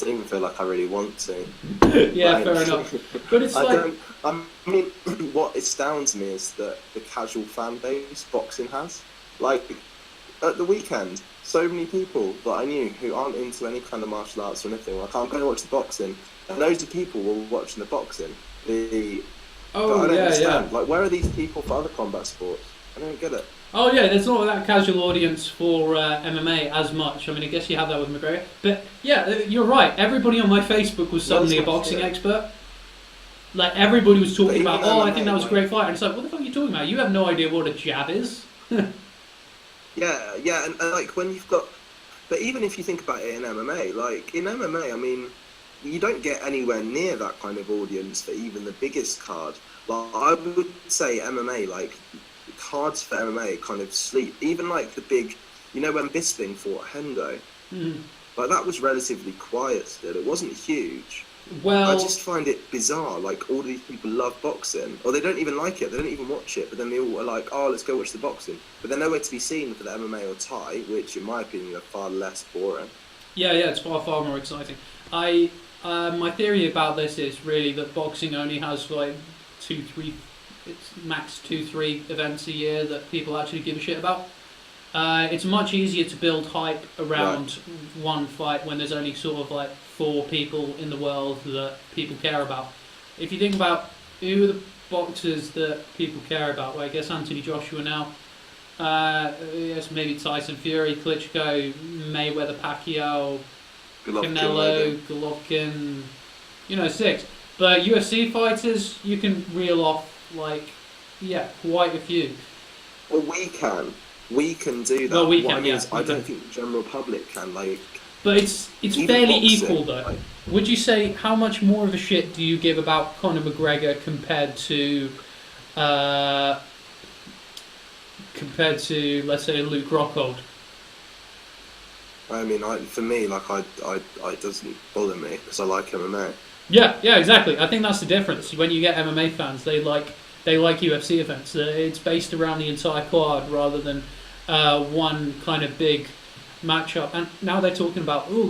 even feel like I really want to. Yeah, fair enough. But it's I mean, what astounds me is that the casual fan base boxing has. Like at the weekend, so many people that I knew who aren't into any kind of martial arts or anything. Like I'm going to watch the boxing, and loads of people were watching the boxing. I don't understand. Yeah. Like, where are these people for other combat sports? I don't get it. Oh yeah, there's not that casual audience for MMA as much. I mean, I guess you have that with McGregor. But yeah, you're right. Everybody on my Facebook was suddenly a boxing expert. Like, everybody was talking about, I think that was a great fight. And it's like, what the fuck are you talking about? You have no idea what a jab is. Yeah, and like when you've got... But even if you think about it in MMA, like, in MMA, I mean, you don't get anywhere near that kind of audience for even the biggest card. Like, I would say MMA, like, cards for MMA kind of sleep. Even like the big, when Bisping fought Hendo, like that was relatively quiet still. It wasn't huge. Well, I just find it bizarre. Like all these people love boxing, or they don't even like it. They don't even watch it. But then they all are like, "Oh, let's go watch the boxing." But they're nowhere to be seen for the MMA or Thai, which, in my opinion, are far less boring. Yeah, it's far more exciting. My theory about this is really that boxing only has like 2-3. It's max 2-3 events a year that people actually give a shit about. It's much easier to build hype around one fight when there's only sort of like 4 people in the world that people care about. If you think about who are the boxers that people care about, well, I guess Anthony Joshua now. Yes, maybe Tyson Fury, Klitschko, Mayweather, Pacquiao, Canelo, Golovkin, 6. But UFC fighters, you can reel off quite a few. Well, we can do that. Well, we what can, I mean yeah. is, I don't think the general public can, But it's fairly boxing, equal, though. Would you say how much more of a shit do you give about Conor McGregor compared to let's say Luke Rockhold? I mean, for me, it doesn't bother me because I like MMA. Yeah, exactly. I think that's the difference. When you get MMA fans, they like UFC events. It's based around the entire card rather than one kind of big matchup. And now they're talking about, in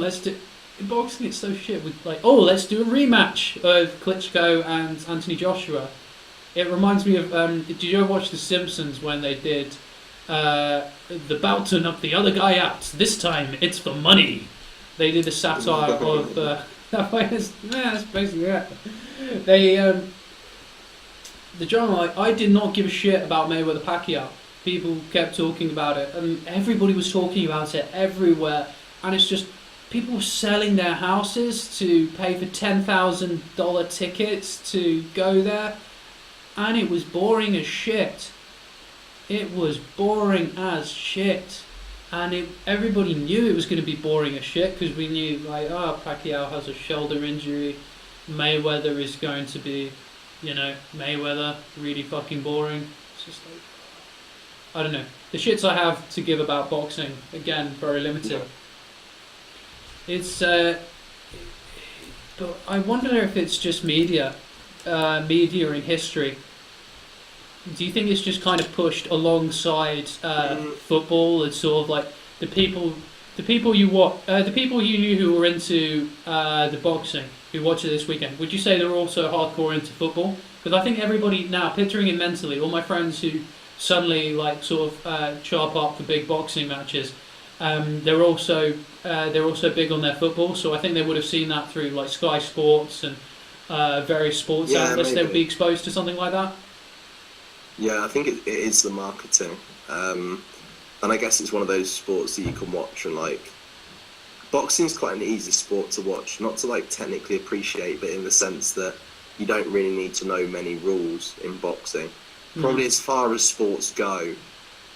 boxing it's so shit. Let's do a rematch of Klitschko and Anthony Joshua. It reminds me of, did you ever watch The Simpsons when they did the bout to knock the other guy out? This time it's for money. They did a satire of... that's basically it. They... the drama, I did not give a shit about Mayweather Pacquiao. People kept talking about it, and everybody was talking about it everywhere. And it's just, people were selling their houses to pay for $10,000 tickets to go there, and it was boring as shit. It was boring as shit. And everybody knew it was going to be boring as shit, because we knew, Pacquiao has a shoulder injury, Mayweather is going to be... Mayweather, really fucking boring. It's just like, I don't know. The shits I have to give about boxing, again, very limited. Yeah. It's, but I wonder if it's just media in history. do you think it's just kind of pushed alongside football? It's sort of like the people you the people you knew who were into the boxing, who watched it this weekend. Would you say they were also hardcore into football? Because I think everybody now, picturing it mentally, all my friends who suddenly like sort of sharp up for big boxing matches, they're also big on their football. So I think they would have seen that through like Sky Sports and various sports outlets. Maybe. They would be exposed to something like that. Yeah, I think it is the marketing. And I guess it's one of those sports that you can watch and like, boxing's quite an easy sport to watch, not to like technically appreciate, but in the sense that you don't really need to know many rules in boxing. Probably as far as sports go,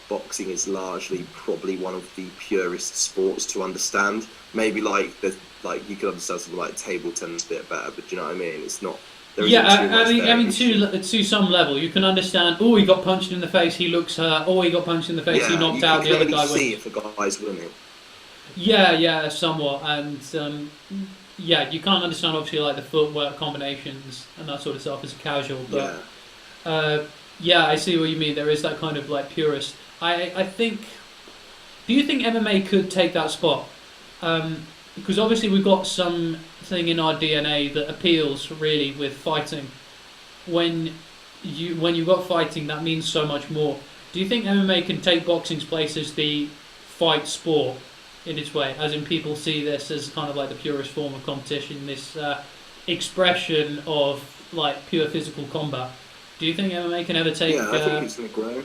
boxing is largely probably one of the purest sports to understand. Maybe like you could understand something like table tennis a bit better, but do you know what I mean? It's not. I mean, to some level, you can understand. Oh, he got punched in the face. He looks hurt. Oh, he got punched in the face. He knocked out the other guy. See if the guy's winning. Yeah, somewhat, and you can't understand obviously like the footwork combinations and that sort of stuff as a casual. But I see what you mean. There is that kind of like purist. I think. Do you think MMA could take that spot? Because obviously we've got something in our DNA that appeals really with fighting. When you've got fighting, that means so much more. Do you think MMA can take boxing's place as the fight sport in its way? As in, people see this as kind of like the purest form of competition, this expression of like pure physical combat. Do you think MMA can ever take? Yeah, I think it's going to grow.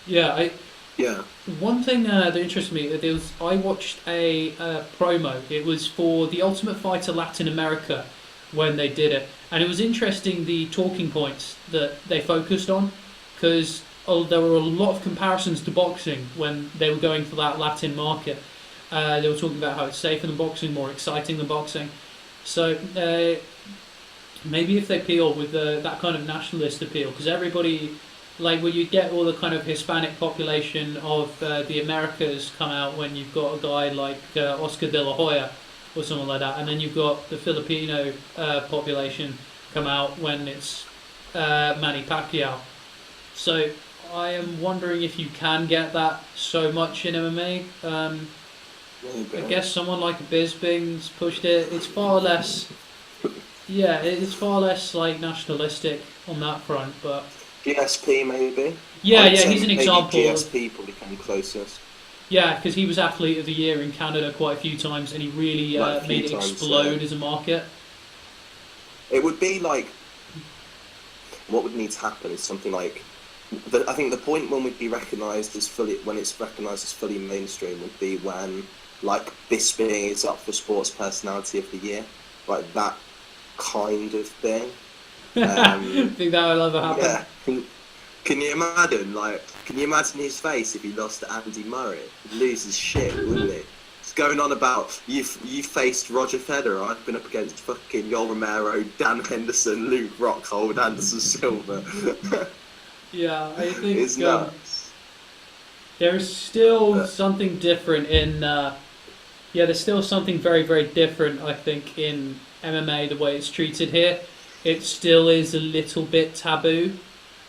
Yeah, Yeah. One thing that interested me, I watched a promo. It was for the Ultimate Fighter Latin America when they did it, and it was interesting the talking points that they focused on, because there were a lot of comparisons to boxing when they were going for that Latin market. They were talking about how it's safer than boxing, more exciting than boxing. So maybe if they appeal with that kind of nationalist appeal, because everybody. Like where you get all the kind of Hispanic population of the Americas come out when you've got a guy like Oscar De La Hoya or someone like that, and then you've got the Filipino population come out when it's Manny Pacquiao. So I am wondering if you can get that so much in MMA. I guess someone like Bisping's pushed it. It's far less. Yeah, it's far less like nationalistic on that front, but. GSP maybe. Yeah, he's an example. GSP probably came closest. Yeah, because he was Athlete of the Year in Canada quite a few times, and he really made it explode as a market. It would be like, what would need to happen is something like, I think the point when we'd be recognised as when it's recognised as fully mainstream would be when like Bisping is up for Sports Personality of the Year, like that kind of thing. I think that would ever happen. Yeah. Can you imagine? Can you imagine his face if he lost to Andy Murray? He'd lose his shit, wouldn't he? It's going on about you faced Roger Federer. I've been up against fucking Yoel Romero, Dan Henderson, Luke Rockhold, Anderson Silva. Yeah, I think it's nuts. There's still something different in. There's still something very, very different. I think in MMA the way it's treated here. It still is a little bit taboo.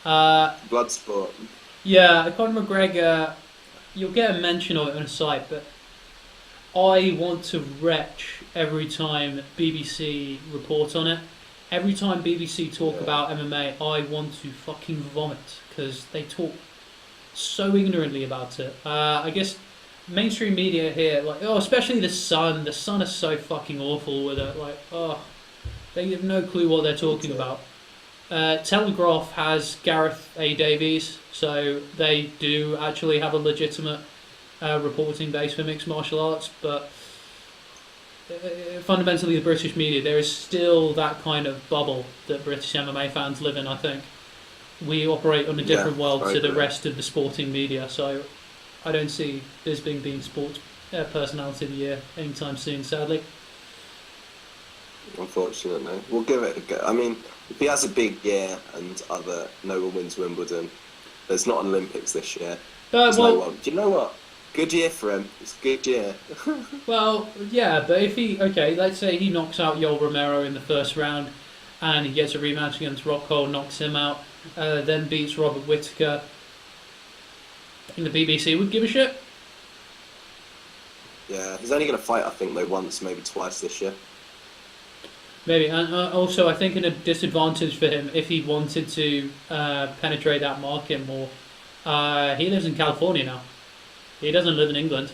Bloodsport. Yeah, Conor McGregor, you'll get a mention of it on a site, but I want to retch every time BBC report on it. Every time BBC talk about MMA, I want to fucking vomit, because they talk so ignorantly about it. I guess mainstream media here, especially The Sun. The Sun is so fucking awful with it. They have no clue what they're talking about. Telegraph has Gareth A. Davies, so they do actually have a legitimate reporting base for mixed martial arts, but fundamentally the British media, there is still that kind of bubble that British MMA fans live in, I think. We operate on a different world to the rest of the sporting media, so I don't see Bisping being Sports Personality of the Year anytime soon, sadly. Unfortunately, we'll give it a go. I mean, if he has a big year and no one wins Wimbledon, there's not an Olympics this year. No one. Do you know what? Good year for him. It's a good year. Well, yeah, but if let's say he knocks out Yoel Romero in the first round, and he gets a rematch against Rockhold, knocks him out, then beats Robert Whittaker. I think the BBC would give a shit. Yeah, he's only going to fight, I think, though, once, maybe twice this year. Maybe, and also I think a disadvantage for him if he wanted to penetrate that market more. He lives in California now. He doesn't live in England.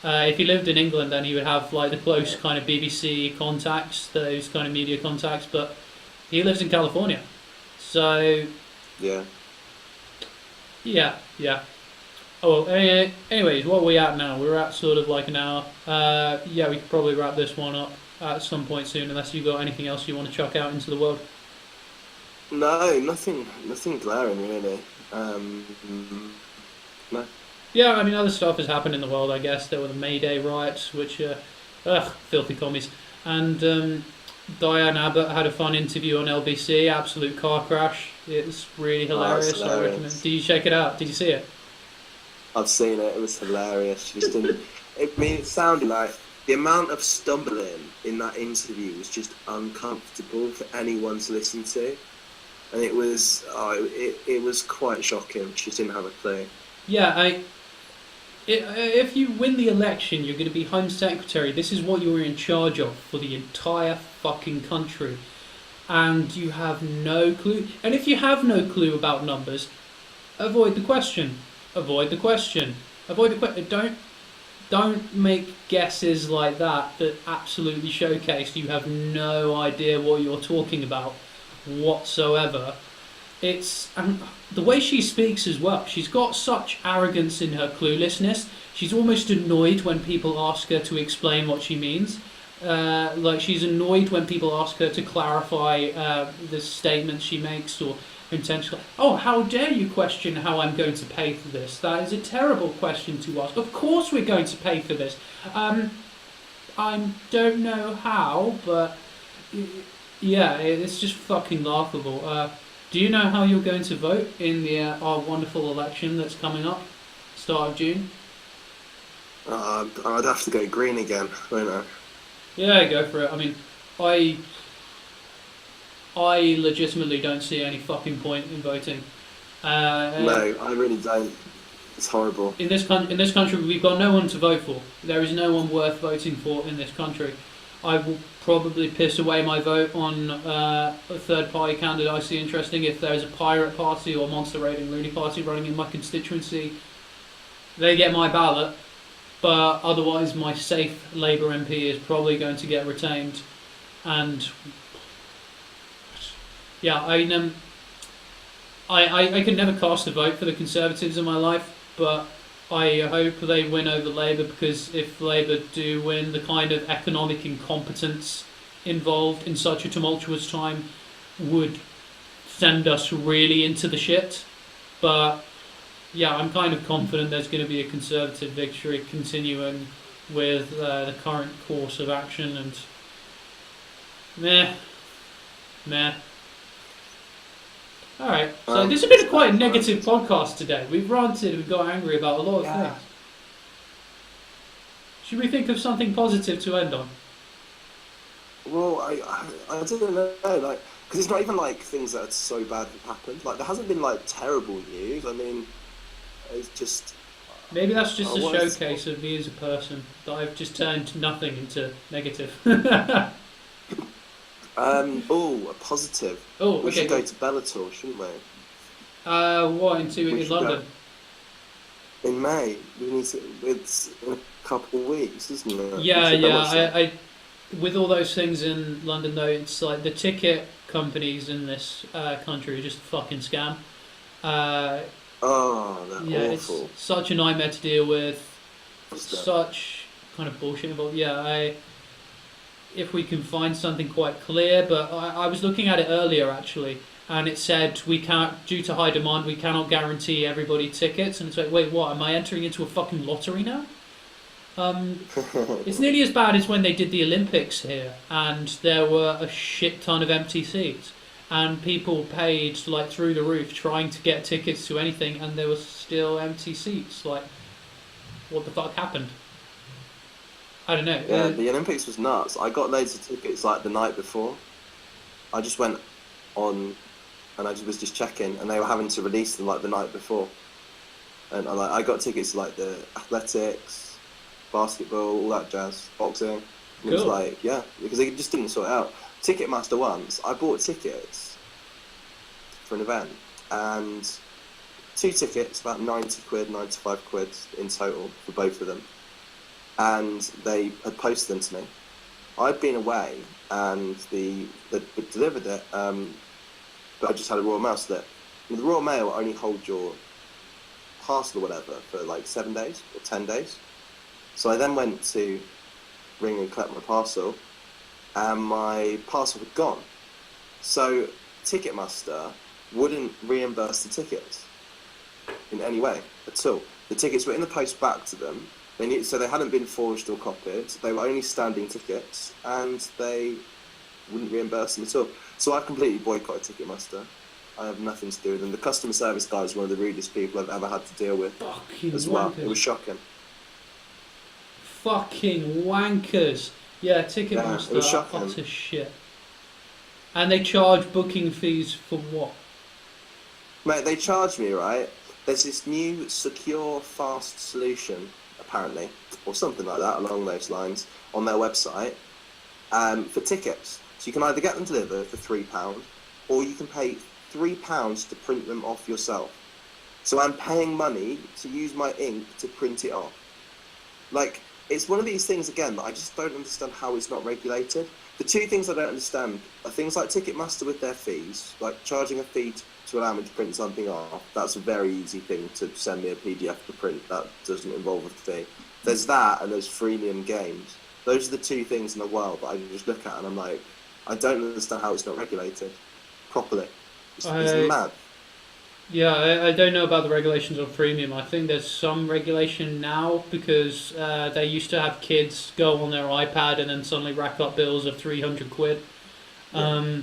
If he lived in England, then he would have like the close kind of BBC contacts, those kind of media contacts. But he lives in California, so yeah. Oh, well, anyways, what are we at now? We're at sort of like an hour. Yeah, we could probably wrap this one up at some point soon, unless you've got anything else you want to chuck out into the world. No, nothing glaring really. No. Yeah, I mean, other stuff has happened in the world, I guess. There were the May Day riots, which, filthy commies. And Diane Abbott had a fun interview on LBC, absolute car crash. It's really hilarious. Hilarious. I recommend. Did you check it out? Did you see it? I've seen it. It was hilarious. She just didn't. It sounded like the amount of stumbling in that interview was just uncomfortable for anyone to listen to, and it was it was quite shocking. She didn't have a clue. Yeah, if you win the election, you're going to be Home Secretary. This is what you're in charge of for the entire fucking country, and you have no clue. And if you have no clue about numbers, avoid the question. Avoid the question. Avoid the question. Don't make guesses like that absolutely showcase you have no idea what you're talking about whatsoever. And the way she speaks as well. She's got such arrogance in her cluelessness. She's almost annoyed when people ask her to explain what she means. Like she's annoyed when people ask her to clarify the statements she makes or intentionally. Oh, how dare you question how I'm going to pay for this? That is a terrible question to ask. Of course we're going to pay for this. I don't know how, but yeah, it's just fucking laughable. Do you know how you're going to vote in our wonderful election that's coming up, start of June? I'd have to go green again, won't I? Yeah, go for it. I mean, I legitimately don't see any fucking point in voting. No, I really don't. It's horrible. In this country, we've got no one to vote for. There is no one worth voting for in this country. I will probably piss away my vote on a third-party candidate I see interesting. If there's a pirate party or monster raiding loony party running in my constituency, they get my ballot. But otherwise, my safe Labour MP is probably going to get retained. And yeah, I can never cast a vote for the Conservatives in my life, but I hope they win over Labour, because if Labour do win, the kind of economic incompetence involved in such a tumultuous time would send us really into the shit. But yeah, I'm kind of confident there's going to be a Conservative victory continuing with the current course of action, and meh. Alright, so this has been quite a negative podcast today. We've ranted, we've got angry about a lot of things. Should we think of something positive to end on? Well, I don't know, like, because it's not even like things that are so bad have happened. Like, there hasn't been like terrible news. I mean, it's just. Maybe that's just a showcase of me as a person, that I've just turned nothing into negative. A positive. Oh, we should go to Bellator, shouldn't we? What, in 2 weeks in London? In May. We need to. It's in a couple of weeks, isn't it? Yeah. I with all those things in London, though, it's like the ticket companies in this country are just a fucking scam. They're awful. It's such a nightmare to deal with. Such kind of bullshit involved. Yeah, if we can find something quite clear, but I was looking at it earlier actually, and it said we can't, due to high demand, we cannot guarantee everybody tickets, and it's like, wait, what? Am I entering into a fucking lottery now? It's nearly as bad as when they did the Olympics here, and there were a shit ton of empty seats, and people paid like through the roof trying to get tickets to anything, and there were still empty seats. Like, what the fuck happened? I don't know. Yeah, the Olympics was nuts. I got loads of tickets like the night before. I just went on, and I was just checking, and they were having to release them like the night before, and I got tickets to like the athletics, basketball, all that jazz, boxing. And Cool. It was like, yeah, because they just didn't sort it out. Ticketmaster once, I bought tickets for an event, and 2 tickets, about 90 quid, 95 quid in total for both of them. And they had posted them to me. I'd been away, and they delivered it, but I just had a Royal Mail slip. And the Royal Mail only holds your parcel or whatever for like 7 days or 10 days. So I then went to ring and collect my parcel, and my parcel had gone. So Ticketmaster wouldn't reimburse the tickets in any way at all. The tickets were in the post back to them. So they hadn't been forged or copied. They were only standing tickets, and they wouldn't reimburse them at all. So I completely boycotted Ticketmaster. I have nothing to do with them. The customer service guy is one of the rudest people I've ever had to deal with. Fucking as well. wankers. It was shocking. Fucking wankers. Yeah, Ticketmaster it was are shocking. utter shit. And they charge booking fees for what? Mate, they charged me, right? There's this new secure, fast solution, apparently, or something like that along those lines, on their website, for tickets. So you can either get them delivered for £3, or you can pay £3 to print them off yourself. So I'm paying money to use my ink to print it off. Like, it's one of these things, again, that I just don't understand how it's not regulated. The 2 things I don't understand are things like Ticketmaster with their fees, like charging a fee to allow me to print something off. That's a very easy thing to send me a PDF to print. That doesn't involve a fee. There's that, and there's freemium games. Those are the 2 things in the world that I can just look at, and I'm like, I don't understand how it's not regulated properly. It's mad. Yeah, I don't know about the regulations on freemium. I think there's some regulation now because they used to have kids go on their iPad and then suddenly rack up bills of 300 quid. Yeah.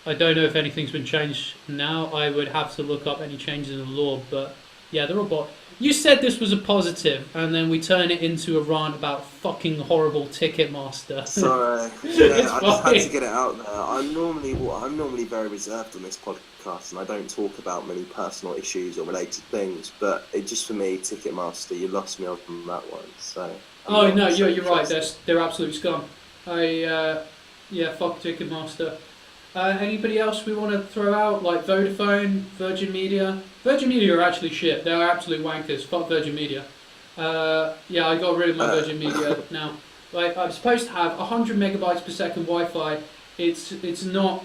I don't know if anything's been changed now. I would have to look up any changes in the law, but yeah, they're all You said this was a positive, and then we turn it into a rant about fucking horrible Ticketmaster. Sorry. Yeah, I just had to get it out there. I'm normally very reserved on this podcast, and I don't talk about many personal issues or related things. But it just, for me, Ticketmaster, you lost me on that one. So. Oh no, you're right. They're absolute scum. Fuck Ticketmaster. Anybody else we want to throw out, like Vodafone, Virgin Media? Virgin Media are actually shit. They are absolute wankers. Fuck Virgin Media. I got rid of my Virgin Media now. Like, I'm supposed to have 100 megabytes per second Wi-Fi. It's not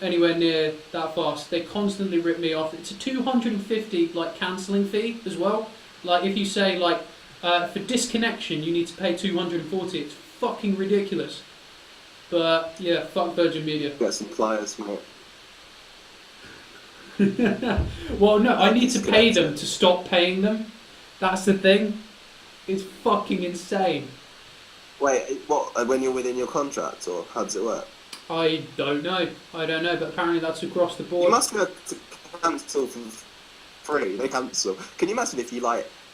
anywhere near that fast. They constantly rip me off. It's a 250 cancelling fee as well. Like, if you say for disconnection you need to pay 240, it's fucking ridiculous. But yeah, fuck Virgin Media. Get some pliers, mate. Well, no, I need to pay them to stop paying them. That's the thing. It's fucking insane. Wait, what? When you're within your contract, or how does it work? I don't know, but apparently that's across the board. You must be able to cancel for free. They cancel. Can you imagine if you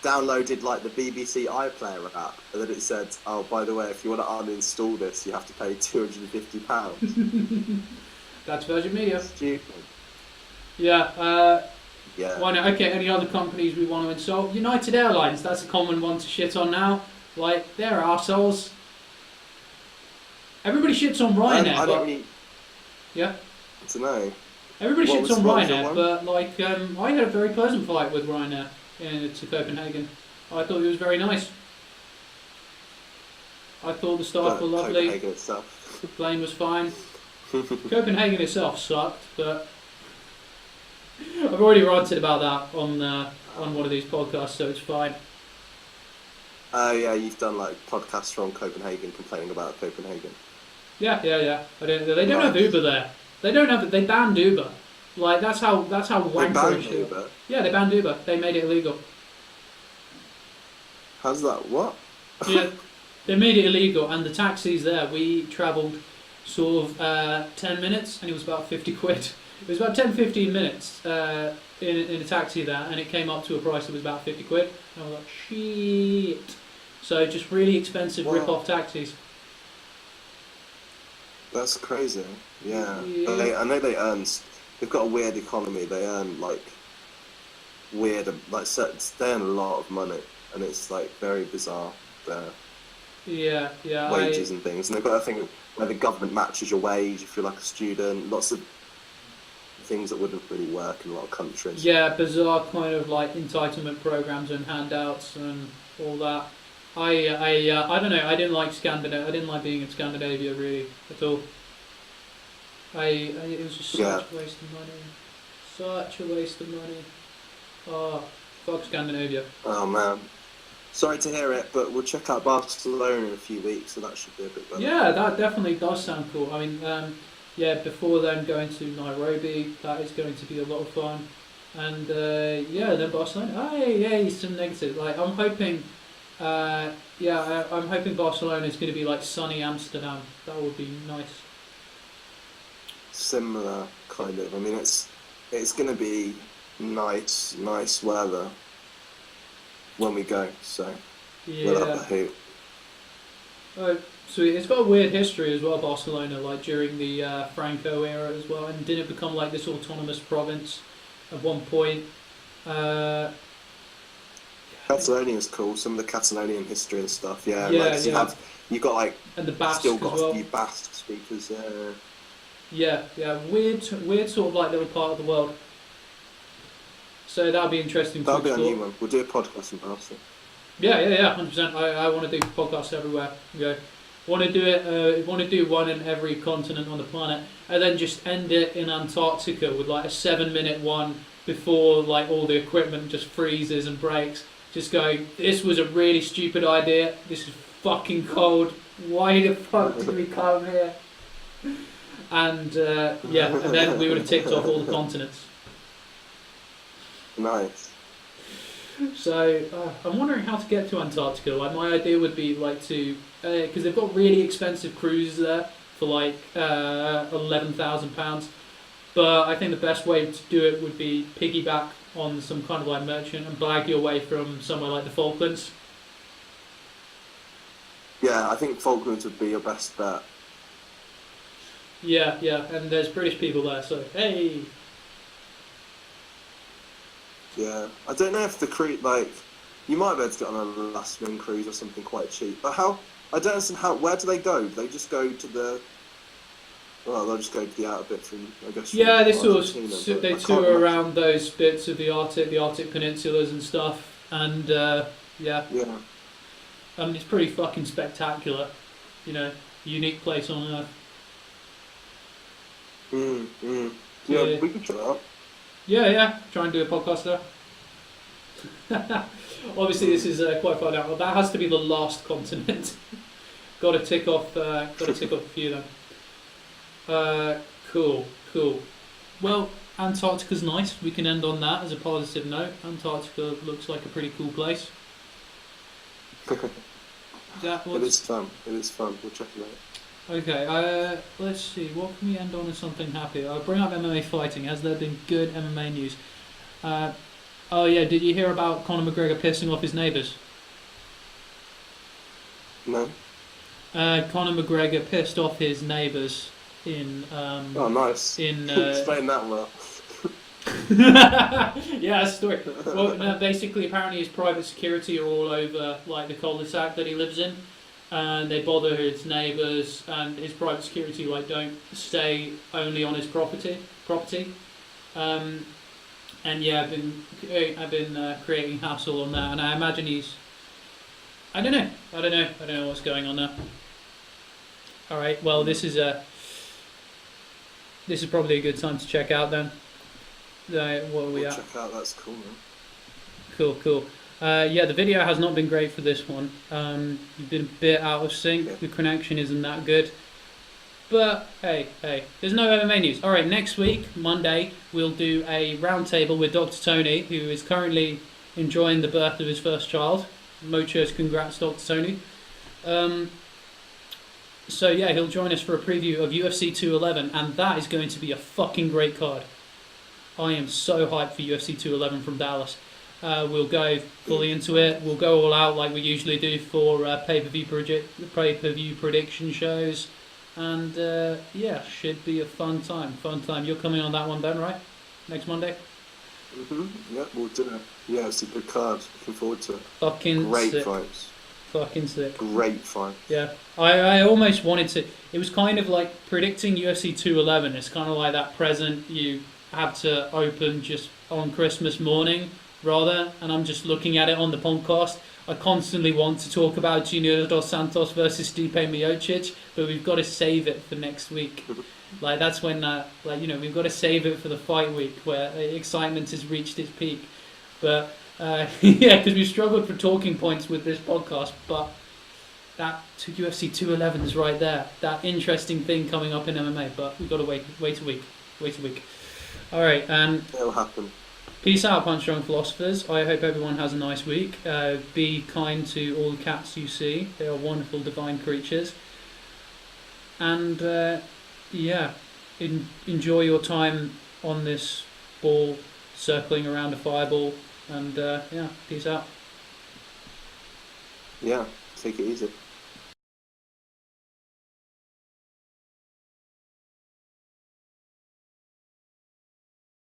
downloaded the BBC iPlayer app, and then it said, "Oh, by the way, if you want to uninstall this, you have to pay £250." That's Virgin Media. Stupid. Yeah. Yeah. Why not? Okay, any other companies we want to insult? United Airlines. That's a common one to shit on now. They're arseholes. Everybody shits on Ryanair. I don't really. Yeah. I don't know. Everybody shits on Ryanair, but I had a very pleasant flight with Ryanair to Copenhagen. I thought it was very nice. I thought the staff were lovely. Copenhagen itself. The plane was fine. Copenhagen itself sucked, but I've already ranted about that on one of these podcasts, so it's fine. Oh yeah, you've done podcasts from Copenhagen complaining about Copenhagen. Yeah. They don't have Uber there. They banned Uber. That's how wankerish they Uber? Yeah, they banned Uber. They made it illegal. How's that? What? Yeah, they made it illegal, and the taxis there, we travelled sort of 10 minutes, and it was about 50 quid. It was about 10-15 minutes in a taxi there, and it came up to a price that was about 50 quid. And I was like, shit. So just really expensive rip-off taxis. That's crazy. Yeah. Yeah. I know they earn. They've got a weird economy. They earn like weird, like they earn a lot of money, and it's like very bizarre. Their Yeah, yeah, wages and things, and they've got a thing where the government matches your wage if you're like a student. Lots of things that wouldn't really work in a lot of countries. yeah, bizarre kind of like entitlement programs and handouts and all that. I don't know. I didn't like Scandinavia. I didn't like being in Scandinavia really at all. It was just such a waste of money. Such a waste of money. Oh, fuck Scandinavia. Oh man. Sorry to hear it, but we'll check out Barcelona in a few weeks, so that should be a bit better. Yeah, that definitely does sound cool. I mean, yeah, before then going to Nairobi, that is going to be a lot of fun. And yeah, then Barcelona. Hey, some negative. Like I'm hoping, I'm hoping Barcelona is going to be like sunny Amsterdam. That would be nice. Similar kind of. I mean, it's going to be nice weather when we go, so we'll have a hoot. Oh, sweet. It's got a weird history as well, Barcelona, like during the Franco era as well, and didn't it become like this autonomous province at one point? Catalonia's cool, some of the Catalonian history and stuff, yeah. You've got like, and the Basque still got as well. A few Basque speakers, Yeah, weird sort of like little part of the world. So that'll be interesting. That'll be a new one. We'll do a podcast in Barcelona. Yeah, 100%. I want to do podcasts everywhere. Okay, want to do it. Want to do one in every continent on the planet, and then just end it in Antarctica with like a 7-minute one before like all the equipment just freezes and breaks. Just going, this was a really stupid idea. This is fucking cold. Why the fuck did we come here? And and then we would have ticked off all the continents. Nice. So I'm wondering how to get to Antarctica. Like my idea would be like to because they've got really expensive cruises there for like £11,000. But I think the best way to do it would be piggyback on some kind of like merchant and blag your way from somewhere like the Falklands. Yeah, I think Falklands would be your best bet. Yeah, and there's British people there, so hey. Yeah, I don't know if the cruise, like, you might be able to get on a last minute cruise or something quite cheap. But I don't understand where do they go? Do they just go to they'll just go to the outer bit from, I guess. Yeah, they they tour around those bits of the Arctic peninsulas and stuff, and yeah. I mean, it's pretty fucking spectacular, unique place on Earth. Yeah, we can try that out. Yeah, try and do a podcast there. Obviously, this is quite far down. Well, that has to be the last continent. Got to tick off a few then. Cool. Well, Antarctica's nice. We can end on that as a positive note. Antarctica looks like a pretty cool place. It is fun. We'll check it out. Okay, let's see. What can we end on as something happy? I'll bring up MMA fighting. Has there been good MMA news? Oh yeah, did you hear about Conor McGregor pissing off his neighbours? No. Conor McGregor pissed off his neighbours in. Oh, nice. Explain that well. Yeah, that's a story. Well, no, basically, apparently his private security are all over like the cul-de-sac that he lives in. And they bother his neighbours, and his private security don't stay only on his property. And yeah, I've been creating hassle on that, and I imagine he's. I don't know what's going on there. All right, well this is probably a good time to check out then. What are we at? Check out. That's cool, man. Cool. Yeah, the video has not been great for this one. You've been a bit out of sync. Yeah. The connection isn't that good. But hey, there's no MMA news. All right, next week, Monday, we'll do a roundtable with Dr. Tony, who is currently enjoying the birth of his first child. Muchos congrats, Dr. Tony. So yeah, he'll join us for a preview of UFC 211, and that is going to be a fucking great card. I am so hyped for UFC 211 from Dallas. We'll go fully into it. We'll go all out like we usually do for pay-per-view prediction shows. And yeah, should be a fun time. Fun time. You're coming on that one, Ben, right? Next Monday. Yeah, we'll do it. Yeah, it's a good card. Looking forward to it. Fucking great sick. fights. Fucking sick. Great fight. Yeah, I almost wanted to. It was kind of like predicting UFC 211. It's kind of like that present you have to open just on Christmas morning, rather. And I'm just looking at it on the podcast. I constantly want to talk about Junior Dos Santos versus Stipe Miocic, but we've got to save it for next week. Like that's when, we've got to save it for the fight week where excitement has reached its peak. But yeah, because we've struggled for talking points with this podcast, but that UFC 211 is right there. That interesting thing coming up in MMA, but we've got to wait a week. All right, it'll happen. Peace out, Punch Drunk Philosophers. I hope everyone has a nice week. Be kind to all the cats you see. They are wonderful, divine creatures. And enjoy your time on this ball circling around a fireball. And peace out. Yeah, take it easy.